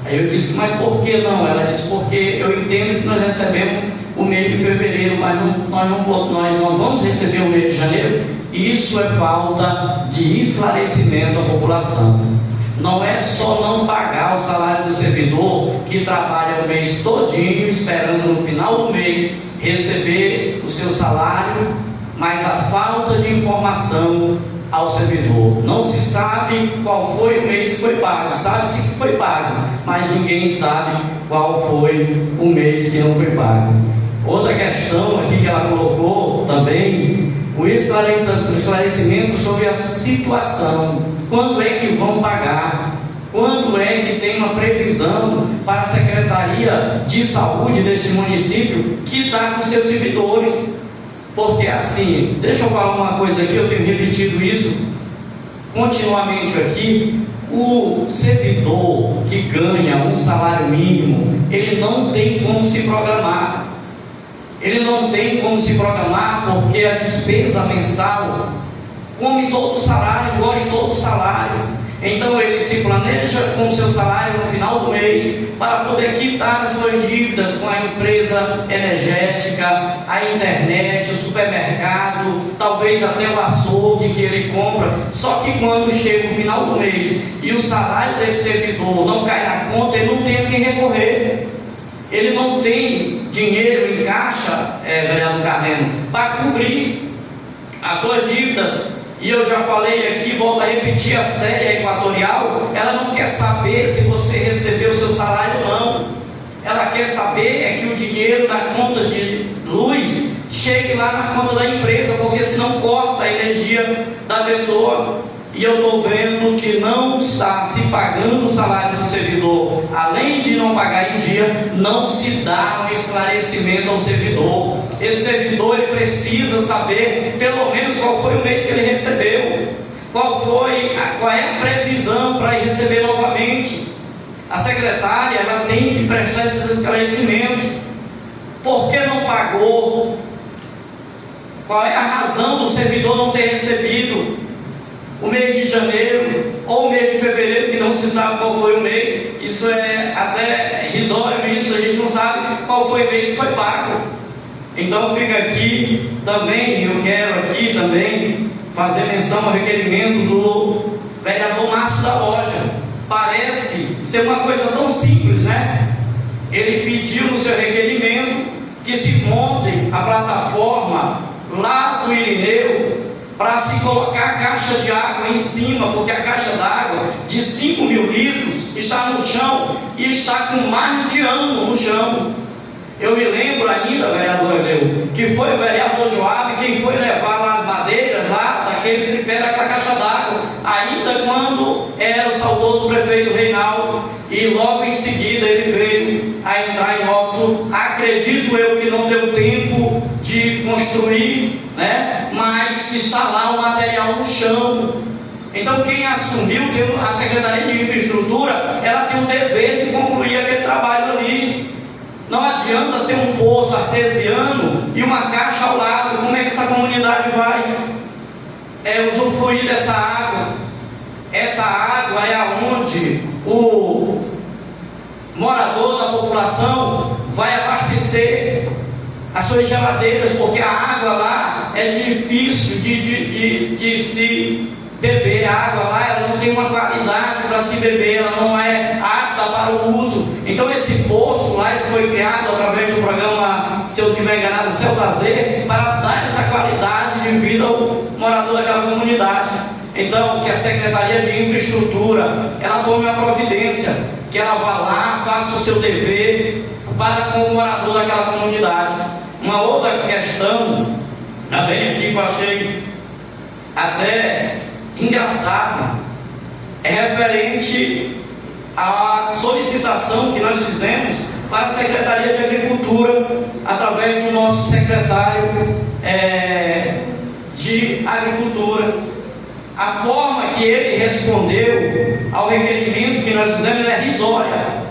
Aí eu disse: mas por que não? Ela disse: porque eu entendo que nós recebemos o mês de fevereiro, mas nós não vamos receber o mês de janeiro. Isso é falta de esclarecimento à população. Não é só não pagar o salário do servidor que trabalha o mês todinho esperando no final do mês receber o seu salário, mas a falta de informação ao servidor. Não se sabe qual foi o mês que foi pago. Sabe-se que foi pago, mas ninguém sabe qual foi o mês que não foi pago. Outra questão aqui que ela colocou também, o esclarecimento sobre a situação. Quando é que vão pagar? Quando é que tem uma previsão para a Secretaria de Saúde deste município que dá com seus servidores? Porque assim, deixa eu falar uma coisa aqui, eu tenho repetido isso continuamente aqui. O servidor que ganha um salário mínimo, ele não tem como se programar. Ele não tem como se programar porque a despesa mensal come todo o salário, engole todo o salário. Então ele se planeja com o seu salário no final do mês para poder quitar as suas dívidas com a empresa energética, a internet, o supermercado, talvez até o açougue que ele compra. Só que quando chega o final do mês e o salário desse servidor não cai na conta, ele não tem a quem recorrer. Ele não tem dinheiro em caixa, vereador Carleno, para cobrir as suas dívidas. E eu já falei aqui, volto a repetir, a série equatorial, ela não quer saber se você recebeu o seu salário ou não. Ela quer saber que o dinheiro da conta de luz chegue lá na conta da empresa, porque senão corta a energia da pessoa. E eu estou vendo que não está se pagando o salário do servidor. Além de não pagar em dia, não se dá um esclarecimento ao servidor. Esse servidor ele precisa saber pelo menos qual foi o mês que ele recebeu, qual é a previsão para ir receber novamente. A secretária ela tem que prestar esses esclarecimentos. Por que não pagou? Qual é a razão do servidor não ter recebido o mês de janeiro ou o mês de fevereiro, que não se sabe qual foi o mês? Isso é até irrisório, isso a gente não sabe qual foi o mês que foi pago. Então fica aqui também, eu quero aqui também fazer menção ao requerimento do vereador Márcio da Loja. Parece ser uma coisa tão simples, né? Ele pediu no seu requerimento que se monte a plataforma lá do Irineu para se colocar a caixa de água em cima, porque a caixa d'água de 5.000 litros está no chão e está com mais de ano no chão. Eu me lembro ainda, vereador Eleu, que foi o vereador Joab quem foi levar lá as madeiras, lá daquele tripé daquela caixa d'água, ainda quando era o saudoso prefeito Reinaldo, e logo em seguida ele veio a entrar em óbito. Acredito eu que não deu tempo de construir, né? Mas está lá o material no chão. Então quem assumiu, a Secretaria de Infraestrutura, ela tem o dever de concluir aquele trabalho ali. Não adianta ter um poço artesiano e uma caixa ao lado. Como é que essa comunidade vai usufruir dessa água? Essa água é aonde o morador da população vai abastecer as suas geladeiras, porque a água lá é difícil de se beber. A água lá ela não tem uma qualidade para se beber, ela não é apta para o uso. Então esse posto lá ele foi criado através do programa, se eu não estiver enganado, Céu da Z, para dar essa qualidade de vida ao morador daquela comunidade. Então, que a Secretaria de Infraestrutura, ela tome a providência, que ela vá lá, faça o seu dever para com o morador daquela comunidade. Uma outra questão, também aqui que eu achei até engraçado, é referente à solicitação que nós fizemos para a Secretaria de Agricultura, através do nosso secretário de Agricultura. A forma que ele respondeu ao requerimento que nós fizemos é risória.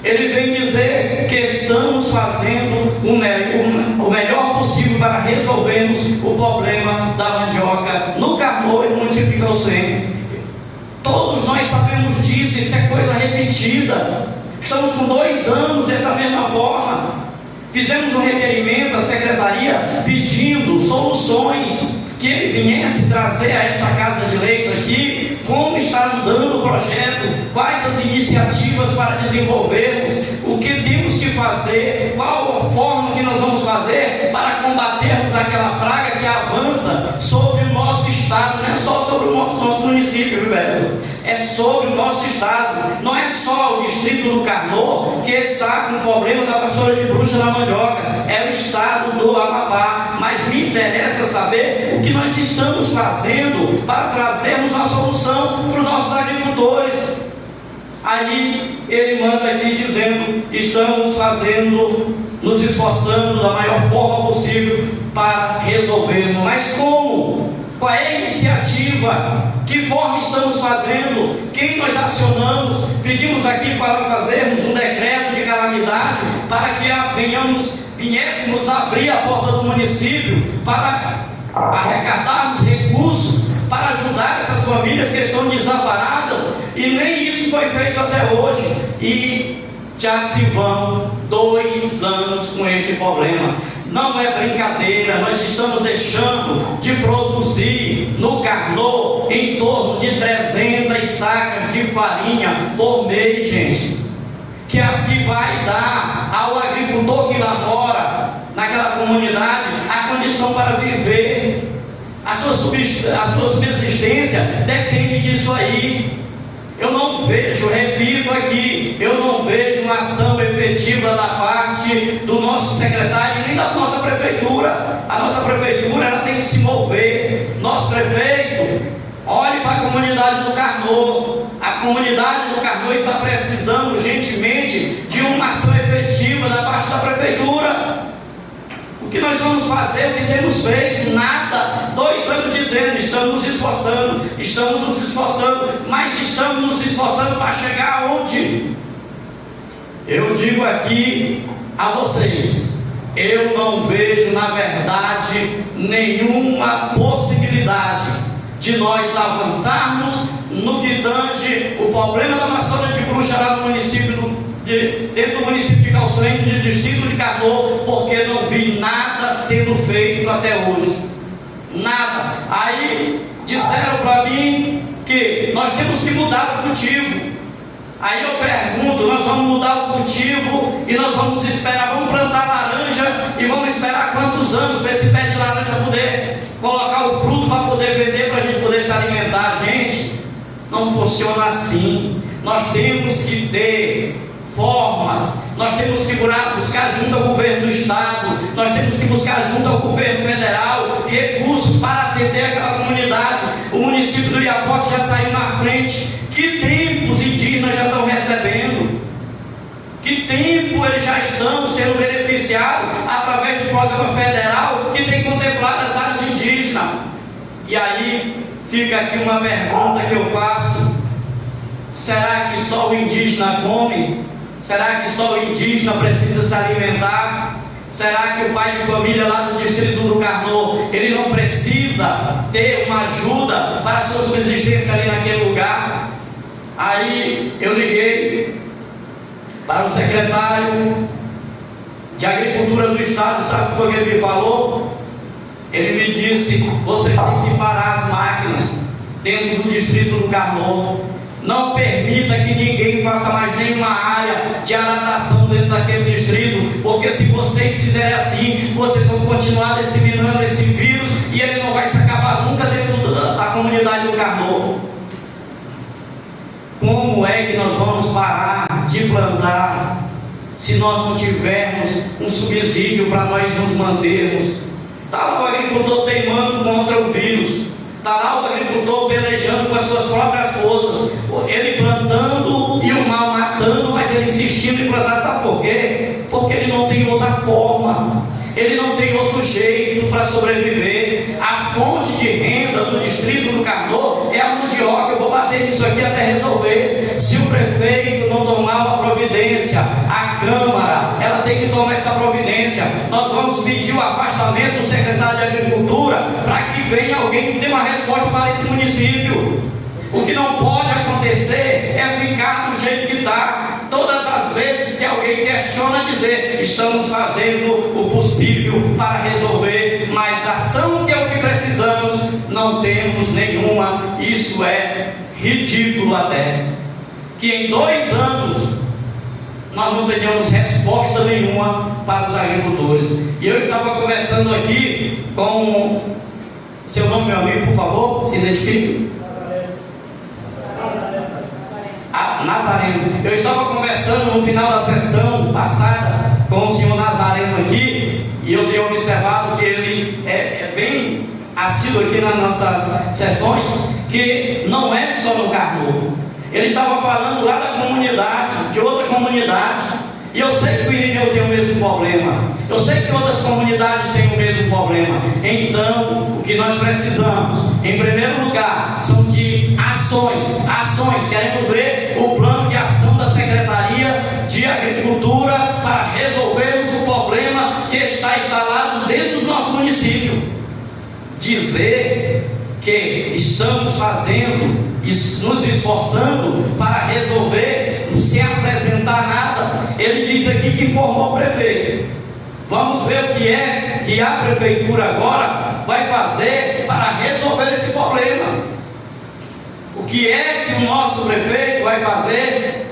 Ele vem dizer que estamos fazendo o melhor possível para resolvermos o problema da mandioca no Carnô e no município de Calçém. Todos nós sabemos disso, isso é coisa repetida. Estamos com 2 anos dessa mesma forma. Fizemos um requerimento à Secretaria pedindo soluções, que ele viesse trazer a esta Casa de Leis aqui como está andando o projeto, quais as iniciativas para desenvolvermos, o que temos que fazer, qual a forma que nós vamos fazer para combatermos aquela praga que avança sobre o nosso estado. Não é só sobre o nosso município, viu, Beto? É sobre o nosso estado. Não é só o distrito do Carnô que está com o problema da vassoura de bruxa na mandioca, é o estado do Amapá. Mas me interessa saber o que nós estamos fazendo para trazermos uma solução para os nossos agricultores. Aí ele manda aqui dizendo: estamos fazendo, nos esforçando da maior forma possível para resolvermos. Mas como? Qual é a iniciativa? Que forma estamos fazendo? Quem nós acionamos? Pedimos aqui para fazermos um decreto de calamidade para que viéssemos abrir a porta do município para arrecadarmos recursos para ajudar essas famílias que estão desamparadas, e nem isso foi feito até hoje, e já se vão 2 anos com este problema. Não é brincadeira, nós estamos deixando de produzir no Carnô em torno de 300 sacas de farinha por mês, gente, que é o que vai dar ao agricultor que lá mora naquela comunidade a condição para viver. A sua subsistência depende disso aí. Eu não vejo, repito aqui, eu não vejo uma ação efetiva da parte do nosso secretário e nem da nossa prefeitura. A nossa prefeitura, ela tem que se mover. Nosso prefeito, olhe para a comunidade do Carnô. A comunidade do Carnô está precisando urgentemente de uma ação efetiva da parte da prefeitura. O que nós vamos fazer, o que temos feito? Nada. 2 anos dizendo: estamos nos esforçando, mas estamos nos esforçando para chegar aonde? Eu digo aqui a vocês, eu não vejo, na verdade, nenhuma possibilidade de nós avançarmos no que tange o problema da vassoura de bruxa lá no município dentro do município de Calçém, do distrito de Carnô, porque não vi nada sendo feito até hoje. Nada. Aí disseram para mim que nós temos que mudar o cultivo. Aí eu pergunto: nós vamos mudar o cultivo e nós vamos esperar, vamos plantar laranja e vamos esperar quantos anos para esse pé de laranja poder colocar o fruto para poder vender, para a gente poder se alimentar? Gente, não funciona assim. Nós temos que ter formas, nós temos que buscar junto ao governo do estado, nós temos que buscar junto ao governo federal recursos para atender aquela comunidade. O município do Iapoque já saiu na frente. Que tempo os indígenas já estão recebendo? Que tempo eles já estão sendo beneficiados através do programa federal que tem contemplado as áreas indígenas? E aí fica aqui uma pergunta que eu faço: será que só o indígena come? Será que só o indígena precisa se alimentar? Será que o pai de família lá do distrito do Carnô, ele não precisa ter uma ajuda para a sua subsistência ali naquele lugar? Aí eu liguei para o secretário de Agricultura do estado. Sabe o que foi que ele me falou? Ele me disse: vocês têm que parar as máquinas dentro do distrito do Carnô. Não permita que ninguém faça mais nenhuma área de aradação dentro daquele distrito, porque se vocês fizerem assim, vocês vão continuar disseminando esse vírus e ele não vai se acabar nunca dentro da comunidade do Carnot. Como é que nós vamos parar de plantar se nós não tivermos um subsídio para nós nos mantermos? Está lá o agricultor teimando contra o vírus, está lá o agricultor pelejando com as suas próprias forças, ele plantando e o mal matando, mas ele insistindo em plantar. Sabe por quê? Porque ele não tem outra forma, ele não tem outro jeito para sobreviver. A fonte de renda do distrito do Carnot é a mandioca. Eu vou bater nisso aqui até resolver. Se o prefeito não tomar uma providência, a Câmara, ela tem que tomar essa providência. Nós vamos pedir o afastamento do secretário de Agricultura para que venha alguém que dê uma resposta para esse município. O que não pode acontecer é ficar do jeito que está. Todas as vezes que alguém questiona, dizer: estamos fazendo o possível para resolver, mas ação, que é o que precisamos, não temos nenhuma. Isso é ridículo até, que em 2 anos nós não tenhamos resposta nenhuma para os agricultores. E eu estava conversando aqui com seu nome, meu amigo, por favor, se identifique. Nazareno. Eu estava conversando no final da sessão passada com o senhor Nazareno aqui, e eu tenho observado que ele é bem assíduo aqui nas nossas sessões, que não é só no Carnot. Ele estava falando lá da comunidade, de outra comunidade, e eu sei que o Irineu tem o mesmo problema, eu sei que outras comunidades têm o mesmo problema. Então, o que nós precisamos, em primeiro lugar, são de ações. Queremos ver o plano de ação da Secretaria de Agricultura para resolvermos o problema que está instalado dentro do nosso município. Dizer que estamos fazendo, nos esforçando para resolver sem apresentar nada. Ele diz aqui que informou o prefeito. Vamos ver o que é que a prefeitura agora vai fazer para resolver esse problema. O que é que o nosso prefeito vai fazer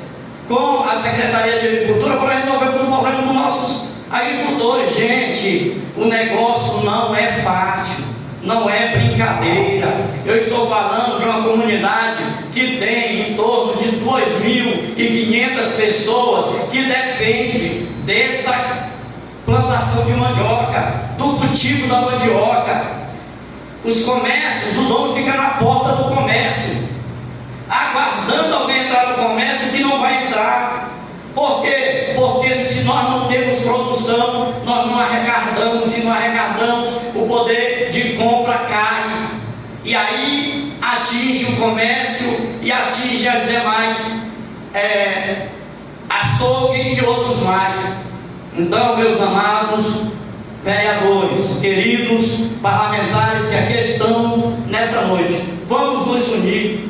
com a Secretaria de Agricultura para resolver o problema dos nossos agricultores? Gente, o negócio não é fácil, não é brincadeira. Eu estou falando de uma comunidade que tem em torno de 2.500 pessoas que depende dessa plantação de mandioca, do cultivo da mandioca. Os comércios, o dono fica na porta do comércio, aguardando alguém entrar no comércio, que não vai entrar. Por quê? Porque se nós não temos produção, nós não arrecadamos. Se não arrecadamos, o poder de compra cai, e aí atinge o comércio e atinge as demais açougue e outros mais. Então, meus amados vereadores, queridos parlamentares que aqui estão nessa noite, vamos nos unir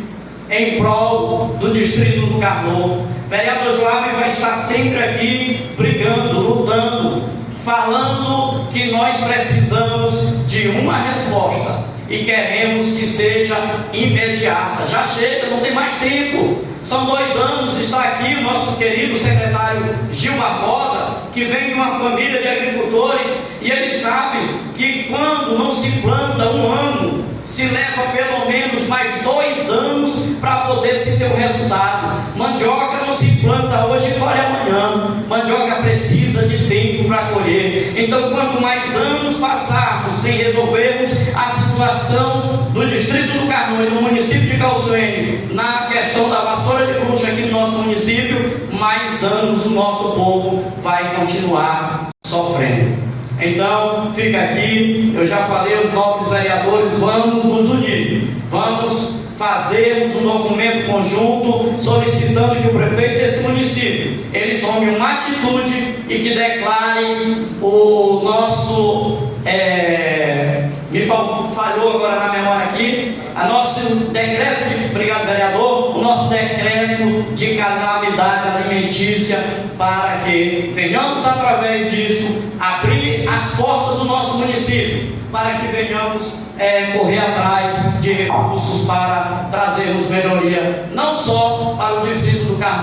em prol do distrito do Carnot. Vereador Joab vai estar sempre aqui brigando, lutando, falando que nós precisamos de uma resposta e queremos que seja imediata. Já chega, não tem mais tempo. São 2 anos, está aqui o nosso querido secretário Gil Barbosa, que vem de uma família de agricultores, e ele sabe que quando não se planta 1 ano, se leva pelo menos mais 2 anos para poder se ter o resultado. Mandioca não se planta hoje e colhe amanhã. Mandioca precisa de tempo para colher. Então, quanto mais anos passarmos sem resolvermos a situação do distrito do Carnot e do município de Calçoene na questão da vassoura de bruxa aqui no nosso município, mais anos o nosso povo vai continuar sofrendo. Então, fica aqui, eu já falei aos nobres vereadores, vamos nos unir, vamos fazermos um documento conjunto solicitando que o prefeito desse município, ele tome uma atitude e que declare o nosso, me falhou agora na memória aqui, nosso decreto de, obrigado vereador, o nosso decreto de calamidade alimentícia, para que venhamos através disto abrir as portas do nosso município, para que venhamos correr atrás de recursos para trazermos melhoria, não só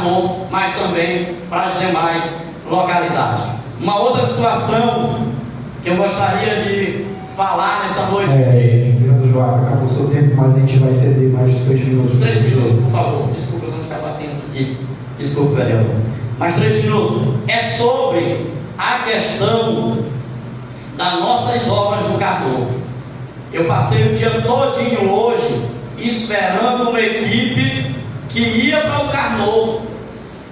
Carnot, mas também para as demais localidades. Uma outra situação que eu gostaria de falar nessa noite. Vereador João, acabou o seu tempo, mas a gente vai ceder mais 3 minutos. 3 minutos, por favor. Desculpa, eu não estava batendo aqui. Desculpa, vereador. Mais 3 minutos. É sobre a questão das nossas obras no Carnot. Eu passei o dia todinho hoje esperando uma equipe que ia para o Carnot. O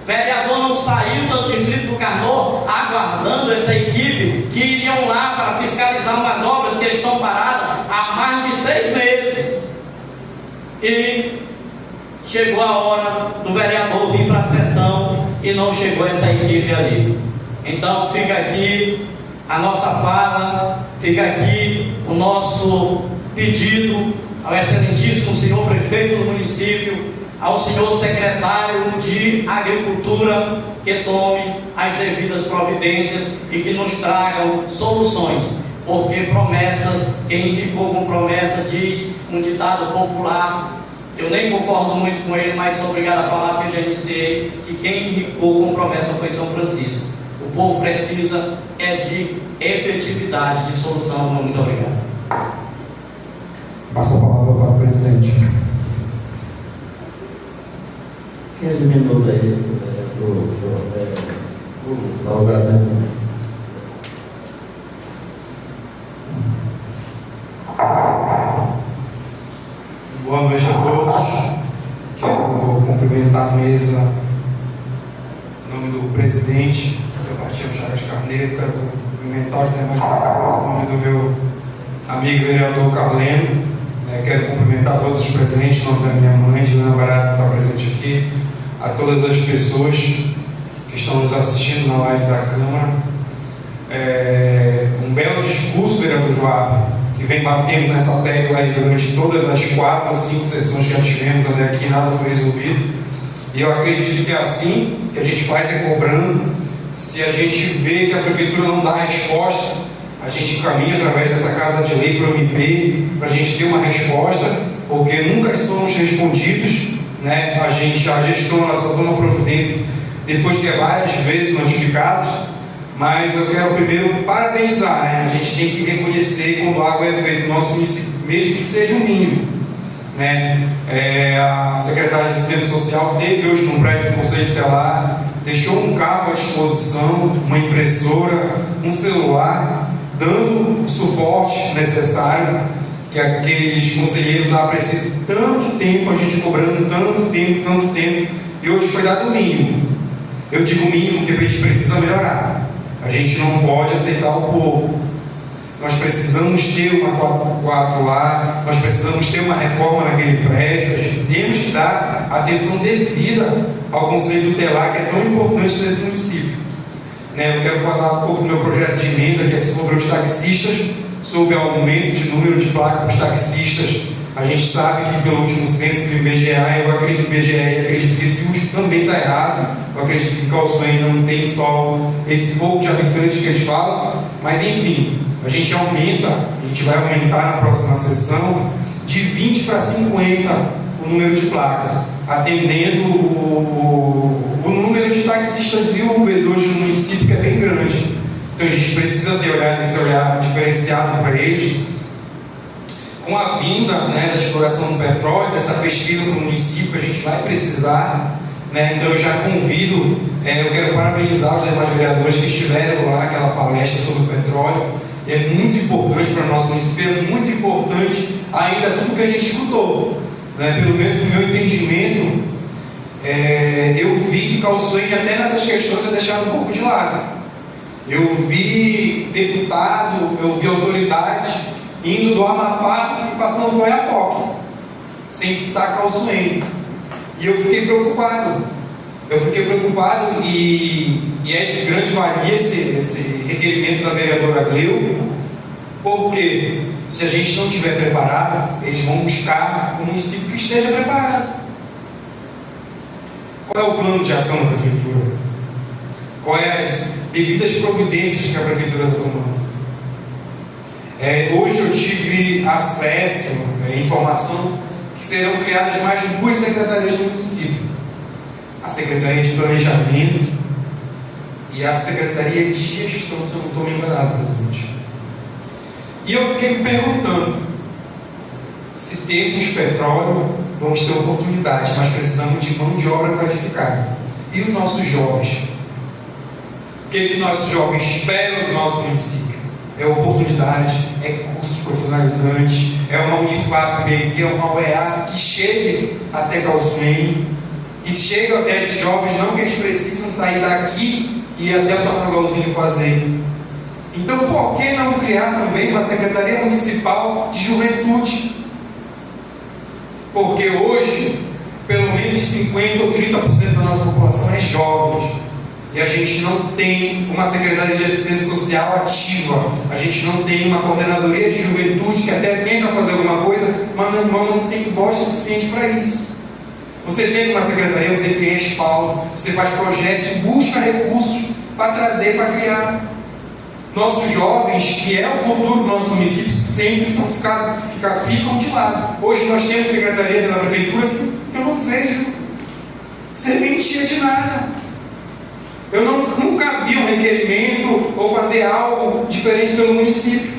vereador não saiu do distrito do Carnot aguardando essa equipe que iriam lá para fiscalizar umas obras que estão paradas há mais de 6 meses. E chegou a hora do vereador vir para a sessão e não chegou essa equipe ali. Então fica aqui a nossa fala, fica aqui o nosso pedido ao excelentíssimo senhor prefeito do município, ao senhor secretário de Agricultura, que tome as devidas providências e que nos tragam soluções, porque promessas, quem enricou com promessa, diz um ditado popular, eu nem concordo muito com ele, mas sou obrigado a falar que eu já iniciei, que quem enricou com promessa foi São Francisco. O povo precisa de efetividade, de solução. Muito obrigado. Passa a palavra para o presidente. 15 minutos aí do alojamento. Boa noite a todos. Quero cumprimentar a mesa em nome do presidente, Sebastião Chagas Carneiro. Quero cumprimentar os demais vereadores em nome do meu amigo vereador Carleno. Quero cumprimentar todos os presentes, em nome da minha mãe, Juliana Barato, que está presente aqui, a todas as pessoas que estão nos assistindo na live da Câmara. Um belo discurso, vereador Joab, que vem batendo nessa tecla aí durante todas as 4 ou 5 sessões que já tivemos até aqui, nada foi resolvido. E eu acredito que é assim que a gente faz, cobrando. Se a gente vê que a prefeitura não dá a resposta, a gente caminha através dessa casa de lei para o MP, para a gente ter uma resposta, porque nunca somos respondidos, né? A gestão ela só toma providência depois que é várias vezes notificados. Mas eu quero primeiro parabenizar, né? A gente tem que reconhecer quando algo é feito no nosso município, mesmo que seja o mínimo, né? A secretária de Assistência Social teve hoje no prédio do Conselho Tutelar, deixou um carro à disposição, uma impressora, um celular, dando o suporte necessário que aqueles conselheiros lá precisam. Tanto tempo a gente cobrando, tanto tempo, e hoje foi dado o mínimo. Eu digo mínimo porque a gente precisa melhorar. A gente não pode aceitar o pouco. Nós precisamos ter uma 4x4 lá, nós precisamos ter uma reforma naquele prédio, a gente temos que dar atenção devida ao Conselho Tutelar, que é tão importante nesse município. Eu quero falar um pouco do meu projeto de emenda, que é sobre os taxistas, sobre o aumento de número de placas para os taxistas. A gente sabe que pelo último censo do IBGE, eu acredito que o IBGE acredito que esse último também está errado. Eu acredito que Calçoen ainda não tem só esse pouco de habitantes que eles falam, mas enfim, a gente vai aumentar na próxima sessão de 20 para 50 o número de placas, atendendo o número de taxistas e Ubers hoje no município, que é bem grande. Então a gente precisa ter esse olhar diferenciado para eles. Com a vinda, da exploração do petróleo, dessa pesquisa para o município, a gente vai precisar, então eu já convido, eu quero parabenizar os demais vereadores que estiveram lá naquela palestra sobre o petróleo. É muito importante para o nosso município, é muito importante ainda tudo que a gente escutou. Pelo menos no meu entendimento, eu vi que Calçoen até nessas questões é deixado um pouco de lado. Eu vi deputado, eu vi autoridade indo do Amapá e passando por Oiapoque, sem citar Calçoen. E eu fiquei preocupado. E é de grande valia esse requerimento da vereadora Gleu, porque se a gente não estiver preparado, eles vão buscar um município que esteja preparado. Qual é o plano de ação da prefeitura? Quais as devidas providências que a prefeitura está tomando? Hoje eu tive acesso à informação que serão criadas mais 2 secretarias no município. A Secretaria de Planejamento e a Secretaria de Gestão, se eu não estou me enganado, presidente. E eu fiquei me perguntando, se temos petróleo, vamos ter oportunidade, mas precisamos de mão de obra qualificada. E os nossos jovens? O que nossos jovens esperam do nosso município? É oportunidade, é cursos profissionalizantes, é uma Unifap, é uma UEA que chegue até Calçuene, que chegue até esses jovens, não que eles precisam sair daqui e ir até o Tamangalzinho fazer. Então, por que não criar também uma Secretaria Municipal de Juventude? Porque hoje, pelo menos 50% ou 30% da nossa população é jovens. E a gente não tem uma Secretaria de Assistência Social ativa. A gente não tem uma Coordenadoria de Juventude que até tenta fazer alguma coisa, mas não tem voz suficiente para isso. Você tem uma secretaria, você tem respaldo, você faz projetos e busca recursos para trazer, para criar. Nossos jovens, que é o futuro do nosso município, sempre ficam de lado. Hoje nós temos secretaria da prefeitura que eu não vejo serventia de nada. Eu nunca vi um requerimento ou fazer algo diferente pelo município.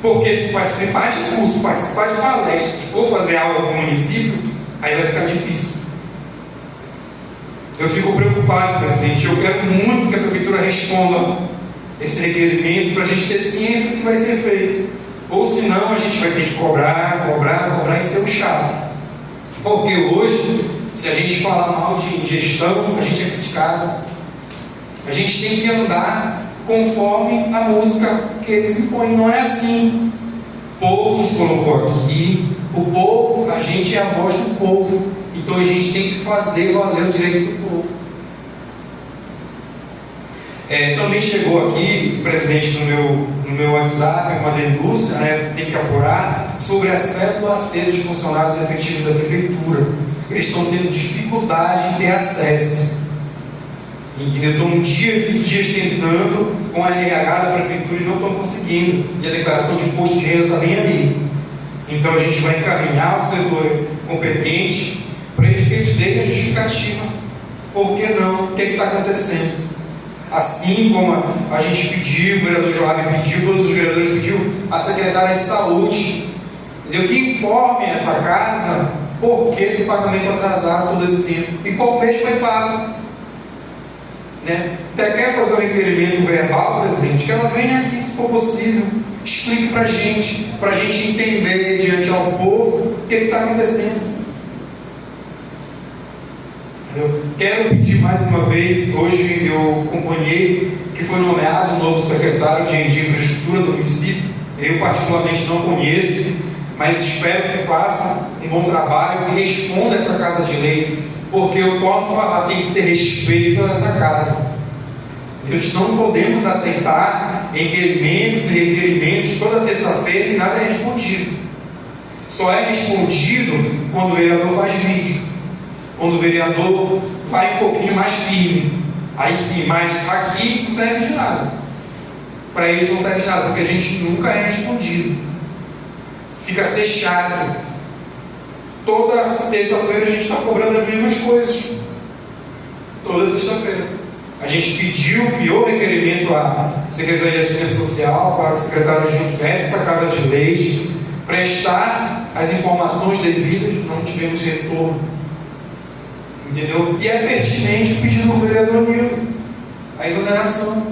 Porque se participar de curso, participar de palestra, ou fazer algo no município, aí vai ficar difícil. Eu fico preocupado, presidente. Eu quero muito que a prefeitura responda esse requerimento para a gente ter ciência do que vai ser feito. Ou senão a gente vai ter que cobrar e ser um chato. Porque hoje, se a gente falar mal de gestão, a gente é criticado. A gente tem que andar conforme a música que eles impõem. Não é assim. O povo nos colocou aqui. O povo, a gente é a voz do povo. Então a gente tem que fazer valer o direito do povo. Também chegou aqui, presidente, no meu WhatsApp, uma denúncia, tem que apurar sobre a cédula C dos funcionários efetivos da prefeitura. Eles estão tendo dificuldade em ter acesso. E estão dias e dias tentando com a RH da prefeitura e não estão conseguindo. E a declaração de imposto de renda está bem aí. Então a gente vai encaminhar o setor competente para que eles deem a justificativa. Por que não? O que está acontecendo? Assim como a gente pediu, o vereador Joab pediu, todos os vereadores pediu, a secretária de saúde, entendeu? Que informe essa casa por que do pagamento atrasado todo esse tempo e qual mês foi pago. Até quer fazer um requerimento verbal, presidente, que ela venha aqui, se for possível, explique para a gente entender diante ao povo o que está acontecendo. Eu quero pedir mais uma vez, hoje eu acompanhei que foi nomeado um novo secretário de infraestrutura do município. Eu particularmente não conheço, mas espero que faça um bom trabalho, que responda essa casa de lei, porque eu posso falar, tem que ter respeito nessa casa. Nós não podemos aceitar requerimentos e requerimentos toda terça-feira e nada é respondido. Só é respondido quando o vereador faz vídeo. Quando o vereador vai um pouquinho mais firme, aí sim, mas aqui não serve de nada. Para eles não serve de nada, porque a gente nunca é respondido. Fica a ser chato. Toda terça-feira a gente está cobrando as mesmas coisas. Toda sexta-feira. A gente pediu, enviou requerimento à Secretaria de Assistência Social para que o secretário adjunto tivesse essa casa de leis, prestar as informações devidas, não tivemos retorno. Entendeu? E é pertinente o pedido do vereador Nilo, a exoneração.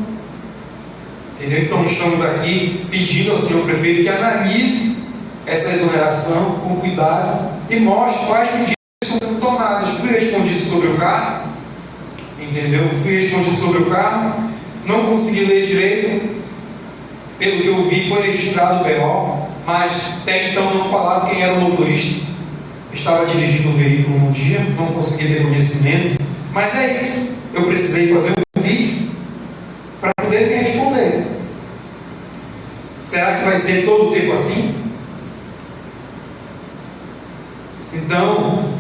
Entendeu? Então estamos aqui pedindo ao senhor prefeito que analise essa exoneração com cuidado e mostre quais medidas estão sendo tomadas. Fui respondido sobre o carro, entendeu? Fui respondido sobre o carro, não consegui ler direito, pelo que eu vi foi registrado o BO, mas até então não falaram quem era o motorista. Estava dirigindo o veículo num dia, não consegui ter conhecimento, mas é isso. Eu precisei fazer um vídeo para poder me responder. Será que vai ser todo o tempo assim? Então,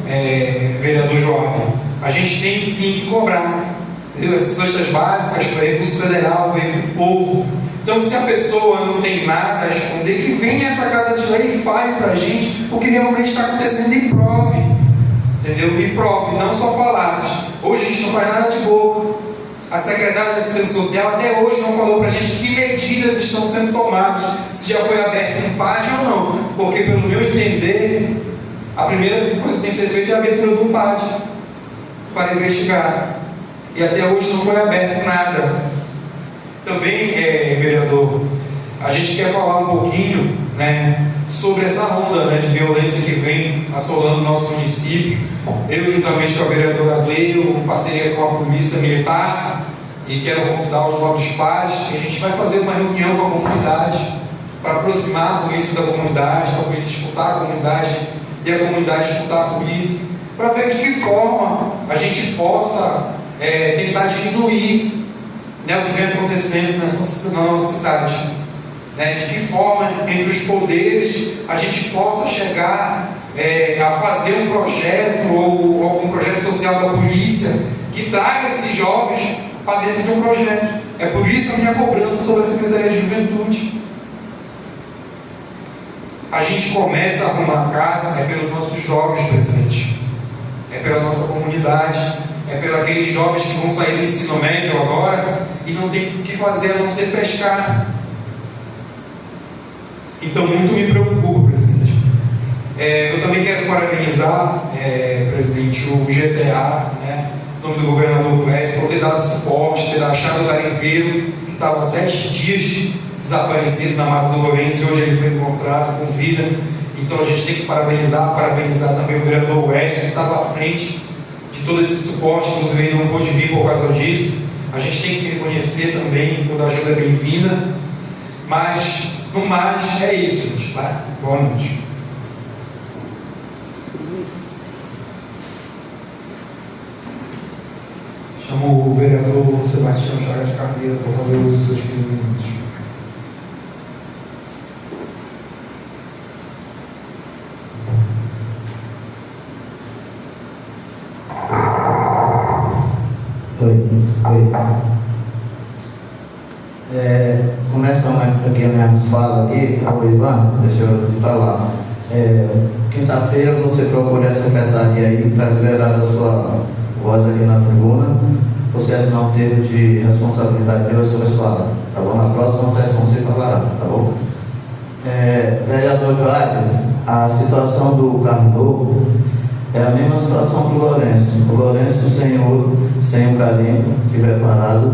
vereador Joab, a gente tem sim que cobrar. Entendeu? Essas cestas básicas, recurso federal, veio do povo. Então, se a pessoa não tem nada a esconder, que venha essa casa de lei e fale para a gente o que realmente está acontecendo e prove. Entendeu? E prove, não só falasse. Hoje a gente não faz nada de boca. A secretária de Assistência Social até hoje não falou para a gente que medidas estão sendo tomadas, se já foi aberto um PAD ou não, porque pelo meu entender, a primeira coisa que tem que ser feita é a abertura de um PAD para investigar, e até hoje não foi aberto nada. Também, vereador, a gente quer falar um pouquinho, né, sobre essa onda, né, de violência que vem assolando o nosso município. Eu, juntamente com a vereadora Gleio, em parceria com a Polícia Militar, e quero convidar os novos pares, que a gente vai fazer uma reunião com a comunidade, para aproximar a polícia da comunidade, para a polícia escutar a comunidade, e a comunidade escutar a polícia, para ver de que forma a gente possa tentar diminuir, né, o que vem acontecendo na nossa cidade. Né, de que forma, entre os poderes, a gente possa chegar a fazer um projeto ou algum projeto social da polícia que traga esses jovens para dentro de um projeto. É por isso a minha cobrança sobre a Secretaria de Juventude. A gente começa a arrumar a casa pelos nossos jovens presentes, pela nossa comunidade, pelos aqueles jovens que vão sair do ensino médio agora e não tem o que fazer a não ser pescar. Então, muito me preocupa, presidente. Eu também quero parabenizar, presidente, o GTA, né, em nome do governador Clécio, por ter dado suporte, ter achado o garimpeiro que estava 7 dias desaparecido na Mata do Lourenço, e hoje ele foi encontrado com vida. Então, a gente tem que parabenizar também o vereador West, que estava à frente de todo esse suporte, inclusive ele não pôde vir por causa disso. A gente tem que reconhecer também, toda ajuda é bem-vinda, mas no mais, é isso, gente, tá? Boa noite. Chamo o vereador Sebastião Chagas Carneiro para fazer uso dos seus 15 minutos. Começando aqui a minha fala aqui, ao Ivan, deixa eu falar. Quinta-feira você procura a secretaria aí para liberar a sua voz aqui na tribuna, você assinar um termo de responsabilidade pela sua escola, tá bom? Na próxima sessão você falará, tá bom? Vereador Joaquim, a situação do Carro Novo é a mesma situação do Lourenço. O Lourenço sem o garimpo que tiver parado,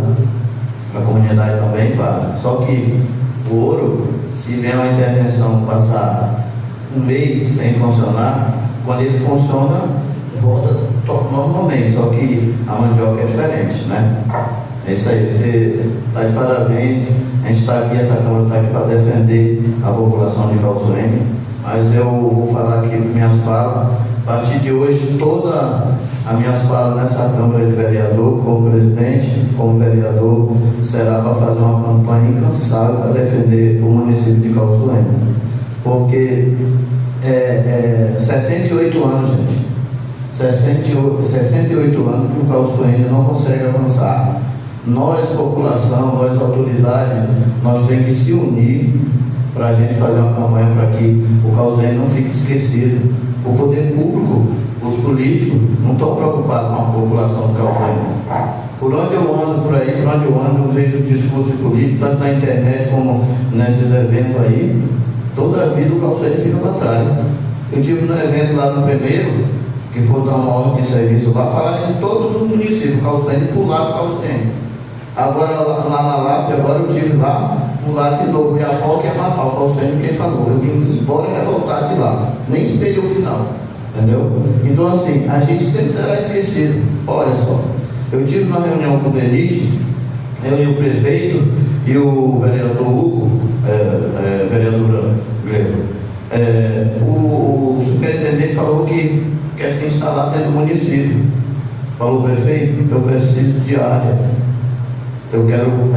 a comunidade também para. Só que o ouro, se vier uma intervenção passar um mês sem funcionar, quando ele funciona, volta normalmente, só que a mandioca é diferente, né? É isso aí, você está de parabéns. A gente está aqui, essa Câmara está aqui para defender a população de Calçoene, mas eu vou falar aqui minhas falas. A partir de hoje, todas as minhas falas nessa Câmara de Vereador, como presidente, como vereador, será para fazer uma campanha incansável para defender o município de Calçoene. Porque 68 anos, gente. 68 anos que o Calçoene não consegue avançar. Nós, população, nós, autoridades, nós temos que se unir para a gente fazer uma campanha para que o Calçoene não fique esquecido. O poder público, os políticos, não estão preocupados com a população do Calçoene. Por onde eu ando, por aí, por onde eu ando, eu vejo os discursos políticos, tanto na internet como nesses eventos aí. Toda a vida o Calçoene fica para trás. Eu tive no evento lá no primeiro, que foi dar uma ordem de serviço lá, falaram em todos os municípios, Calçoene, por lá do Calçoene. Agora, lá na Lapa, agora eu tive lá, um lado de novo, Iapó, que é Mapau, Calçoene, quem falou. Eu vim embora e revoltado de lá, nem esperei o final, entendeu? Então, assim, a gente sempre terá esquecido. Olha só, eu tive uma reunião com o Denite, eu e o prefeito e o vereador Hugo, vereadora Grego. O superintendente falou que quer se instalar dentro do município. Falou, prefeito, eu preciso de área. Eu quero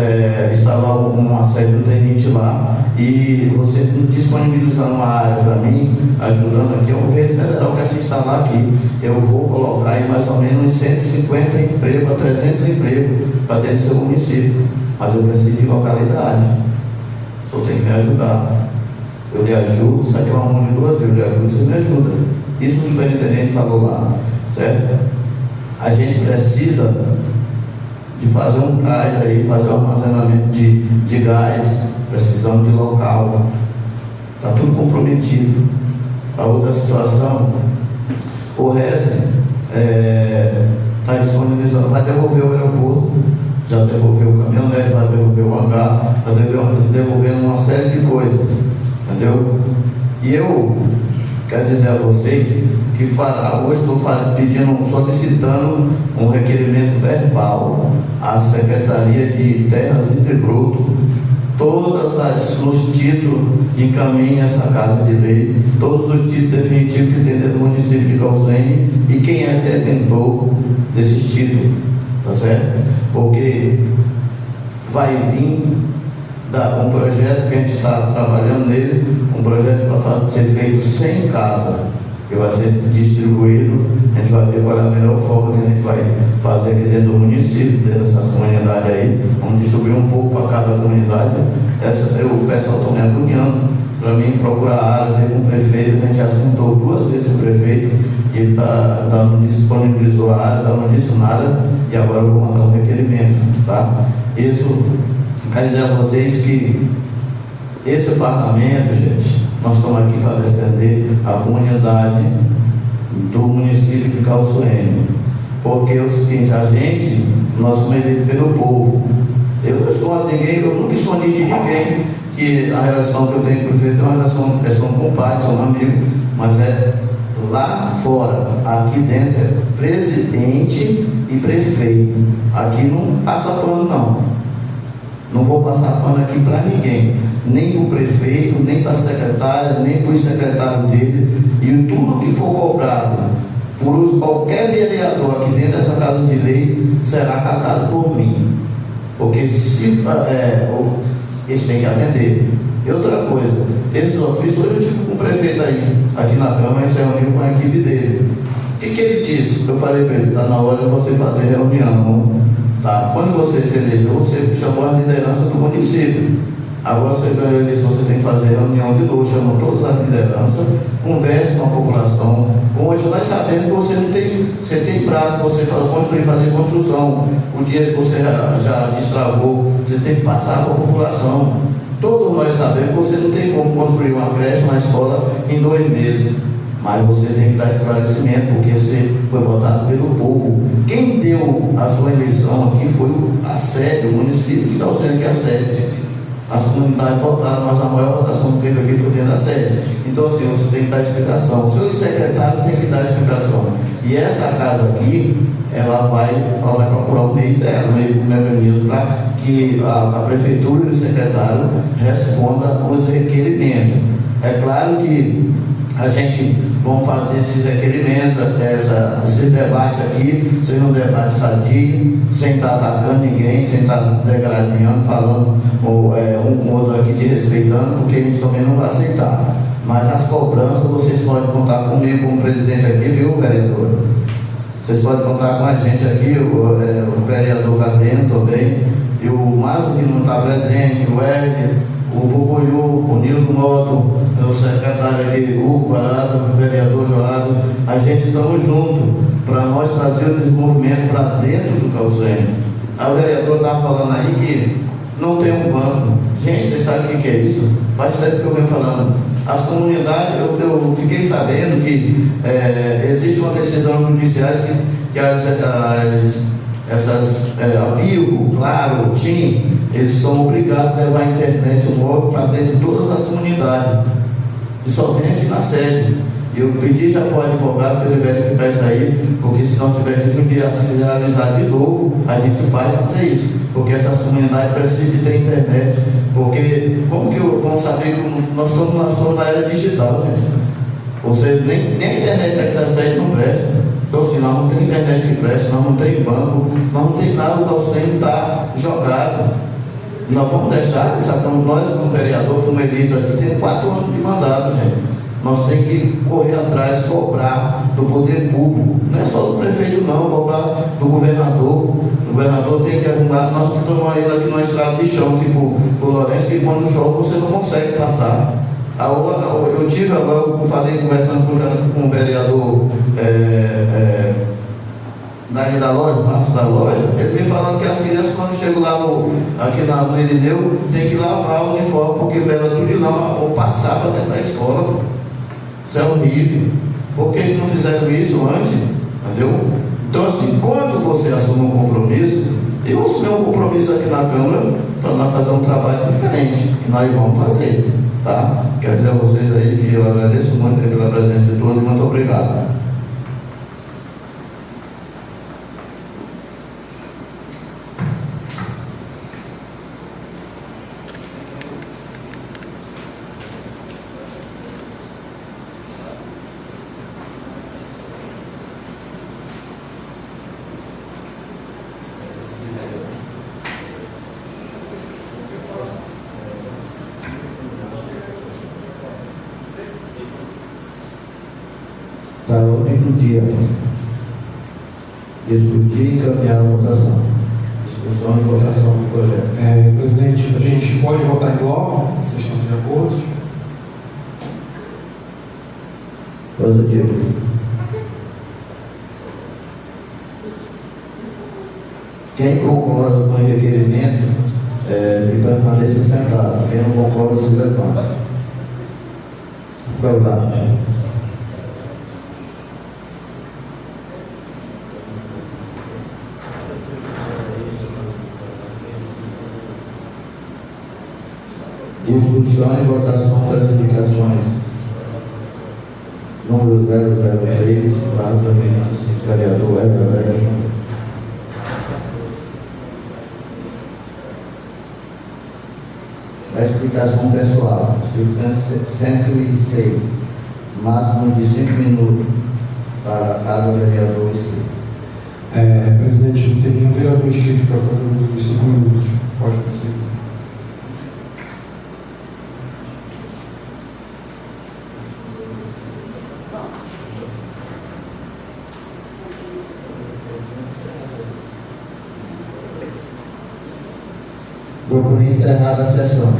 instalar uma sede do DENIT lá e você disponibilizando uma área para mim, ajudando aqui, o governo federal quer se instalar aqui. Eu vou colocar aí mais ou menos 150 empregos a 300 empregos para dentro do seu município. Mas eu preciso de localidade. O senhor tem que me ajudar. Eu lhe ajudo, isso aqui é uma mão de duas vezes, eu lhe ajudo, você me ajuda. Isso o superintendente falou lá, certo? a gente precisa de fazer um gás aí, fazer um armazenamento de gás, precisamos de local, está tudo comprometido. A outra situação, o resto está disponibilizando, vai devolver o aeroporto, já devolveu o caminhonete, vai devolver o hangar, está devolvendo uma série de coisas, entendeu? E eu quero dizer a vocês que hoje estou solicitando um requerimento verbal à Secretaria de Terras e Tributo, todos os títulos que encaminham essa casa de lei, todos os títulos definitivos que tem dentro do município de Calçene e quem é detentor desses títulos, tá certo? Porque vai vir um projeto que a gente está trabalhando nele, um projeto para ser feito 100 casas, que vai ser distribuído. A gente vai ver qual é a melhor forma que a gente vai fazer aqui dentro do município, dentro dessas comunidades aí. Vamos distribuir um pouco para cada comunidade. O pessoal está me agoniando para mim procurar a área, ver com o prefeito. A gente já sentou 2 vezes com o prefeito e ele disponibilizou a área, não disse nada, e agora eu vou mandar um requerimento, tá? Isso, quero dizer a vocês que esse parlamento, gente, nós estamos aqui para defender a comunidade do município de Calçoene, porque é o seguinte, nós somos eleitos pelo povo. Eu não escondo ninguém, eu nunca escondi de ninguém que a relação que eu tenho com o prefeito é uma relação, são compadres, são amigos, mas é lá fora. Aqui dentro é presidente e prefeito. Aqui não passa pano, não. Não vou passar pano aqui para ninguém, nem para o prefeito, nem para a secretária, nem para o secretário dele. E tudo que for cobrado por qualquer vereador aqui dentro dessa casa de lei será catado por mim. Porque eles têm que atender. E outra coisa, esses ofícios, hoje eu tive com o prefeito aí, aqui na Câmara, ele se reuniu com a equipe dele. O que ele disse? Eu falei para ele, está na hora de você fazer reunião. Tá? Quando você se elegeu, você chamou a liderança do município. Agora você ganhou a eleição, você tem que fazer reunião de novo, chamou todas as lideranças, converse com a população. Hoje nós sabemos que você tem prazo para você fazer construção. O dinheiro que você já destravou, você tem que passar para a população. Todos nós sabemos que você não tem como construir uma creche, uma escola em 2 meses. Mas você tem que dar esclarecimento, porque você foi votado pelo povo. Quem deu a sua eleição aqui foi a sede, o município de Calçene, que é a sede. As comunidades votaram, mas a maior votação que teve aqui foi dentro da sede. Então, assim, você tem que dar explicação. O seu secretário tem que dar explicação. E essa casa aqui, ela vai procurar o meio dela, o mecanismo, para que a prefeitura e o secretário respondam os requerimentos. É claro que a gente vamos fazer esses requerimentos, esse debate aqui, seja um debate sadio, sem estar atacando ninguém, sem estar degradando, falando um com o outro aqui, desrespeitando, porque a gente também não vai aceitar. Mas as cobranças, vocês podem contar comigo como presidente aqui, viu, vereador? Vocês podem contar com a gente aqui, o vereador Cadeno também, e o Márcio que não está presente, o Hélio, o Bubuiú, o Nildo Moto, o secretário aqui, o Hugo Barato, o vereador Joado, a gente estamos juntos para nós trazer o desenvolvimento para dentro do Calçene. O vereador estava falando aí que não tem um banco. Gente, vocês sabem o que é isso? Faz tempo que eu venho falando. As comunidades, eu fiquei sabendo que existe uma decisão judicial que a Vivo, Claro, TIM, eles são obrigados a levar a internet, o móvel para dentro de todas as comunidades. E só tem aqui na sede. Eu pedi já para o advogado para ele verificar isso aí, porque se não tiver que judicializar de novo, a gente vai fazer isso. Porque essas comunidades precisam de ter internet. Porque como que vão saber que nós estamos na era digital, gente? Ou seja, nem a internet aqui da sede não presta. Então, assim, nós não temos internet que presta, nós não temos banco, nós não temos nada, o Calçene está jogado. Nós vamos deixar, nós como vereador, fomos eleitos aqui, temos 4 anos de mandato, gente. Nós temos que correr atrás, cobrar do poder público. Não é só do prefeito não, cobrar do governador. O governador tem que arrumar, nós estamos indo aqui numa estrada de chão, tipo por Lourenço, que quando chove você não consegue passar. Eu tive agora, eu falei conversando com o vereador daqui da loja, passo da loja, ele me falando que as crianças, quando chegam lá aqui no Irineu, tem que lavar o uniforme, porque leva tudo de lá ou passar para dentro da escola. Isso é horrível. Por que não fizeram isso antes? Entendeu? Então, assim, quando você assume um compromisso, eu assumi um compromisso aqui na Câmara para nós fazer um trabalho diferente. E nós vamos fazer. Tá? Quero dizer a vocês aí que eu agradeço muito pela presença de todos e muito obrigado. Da ordem do dia. Discutir e encaminhar a votação. Discussão e votação do projeto. Presidente, a gente pode votar em bloco? Vocês estão de acordo? Positivo. Quem concorda com o requerimento, que permaneça sentado. Quem não concorda, se levanta. Vai lá. Discussão e votação das indicações. Número 003, barra 2025, vereador Everton. A explicação pessoal, artigo 106, máximo de 5 minutos para cada vereador inscrito. Presidente, não tem nenhum vereador inscrito para fazer o uso dos 5 minutos. Pode prosseguir. Dou por encerrada a sessão.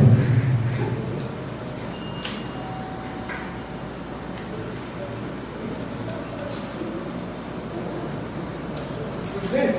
Presidente,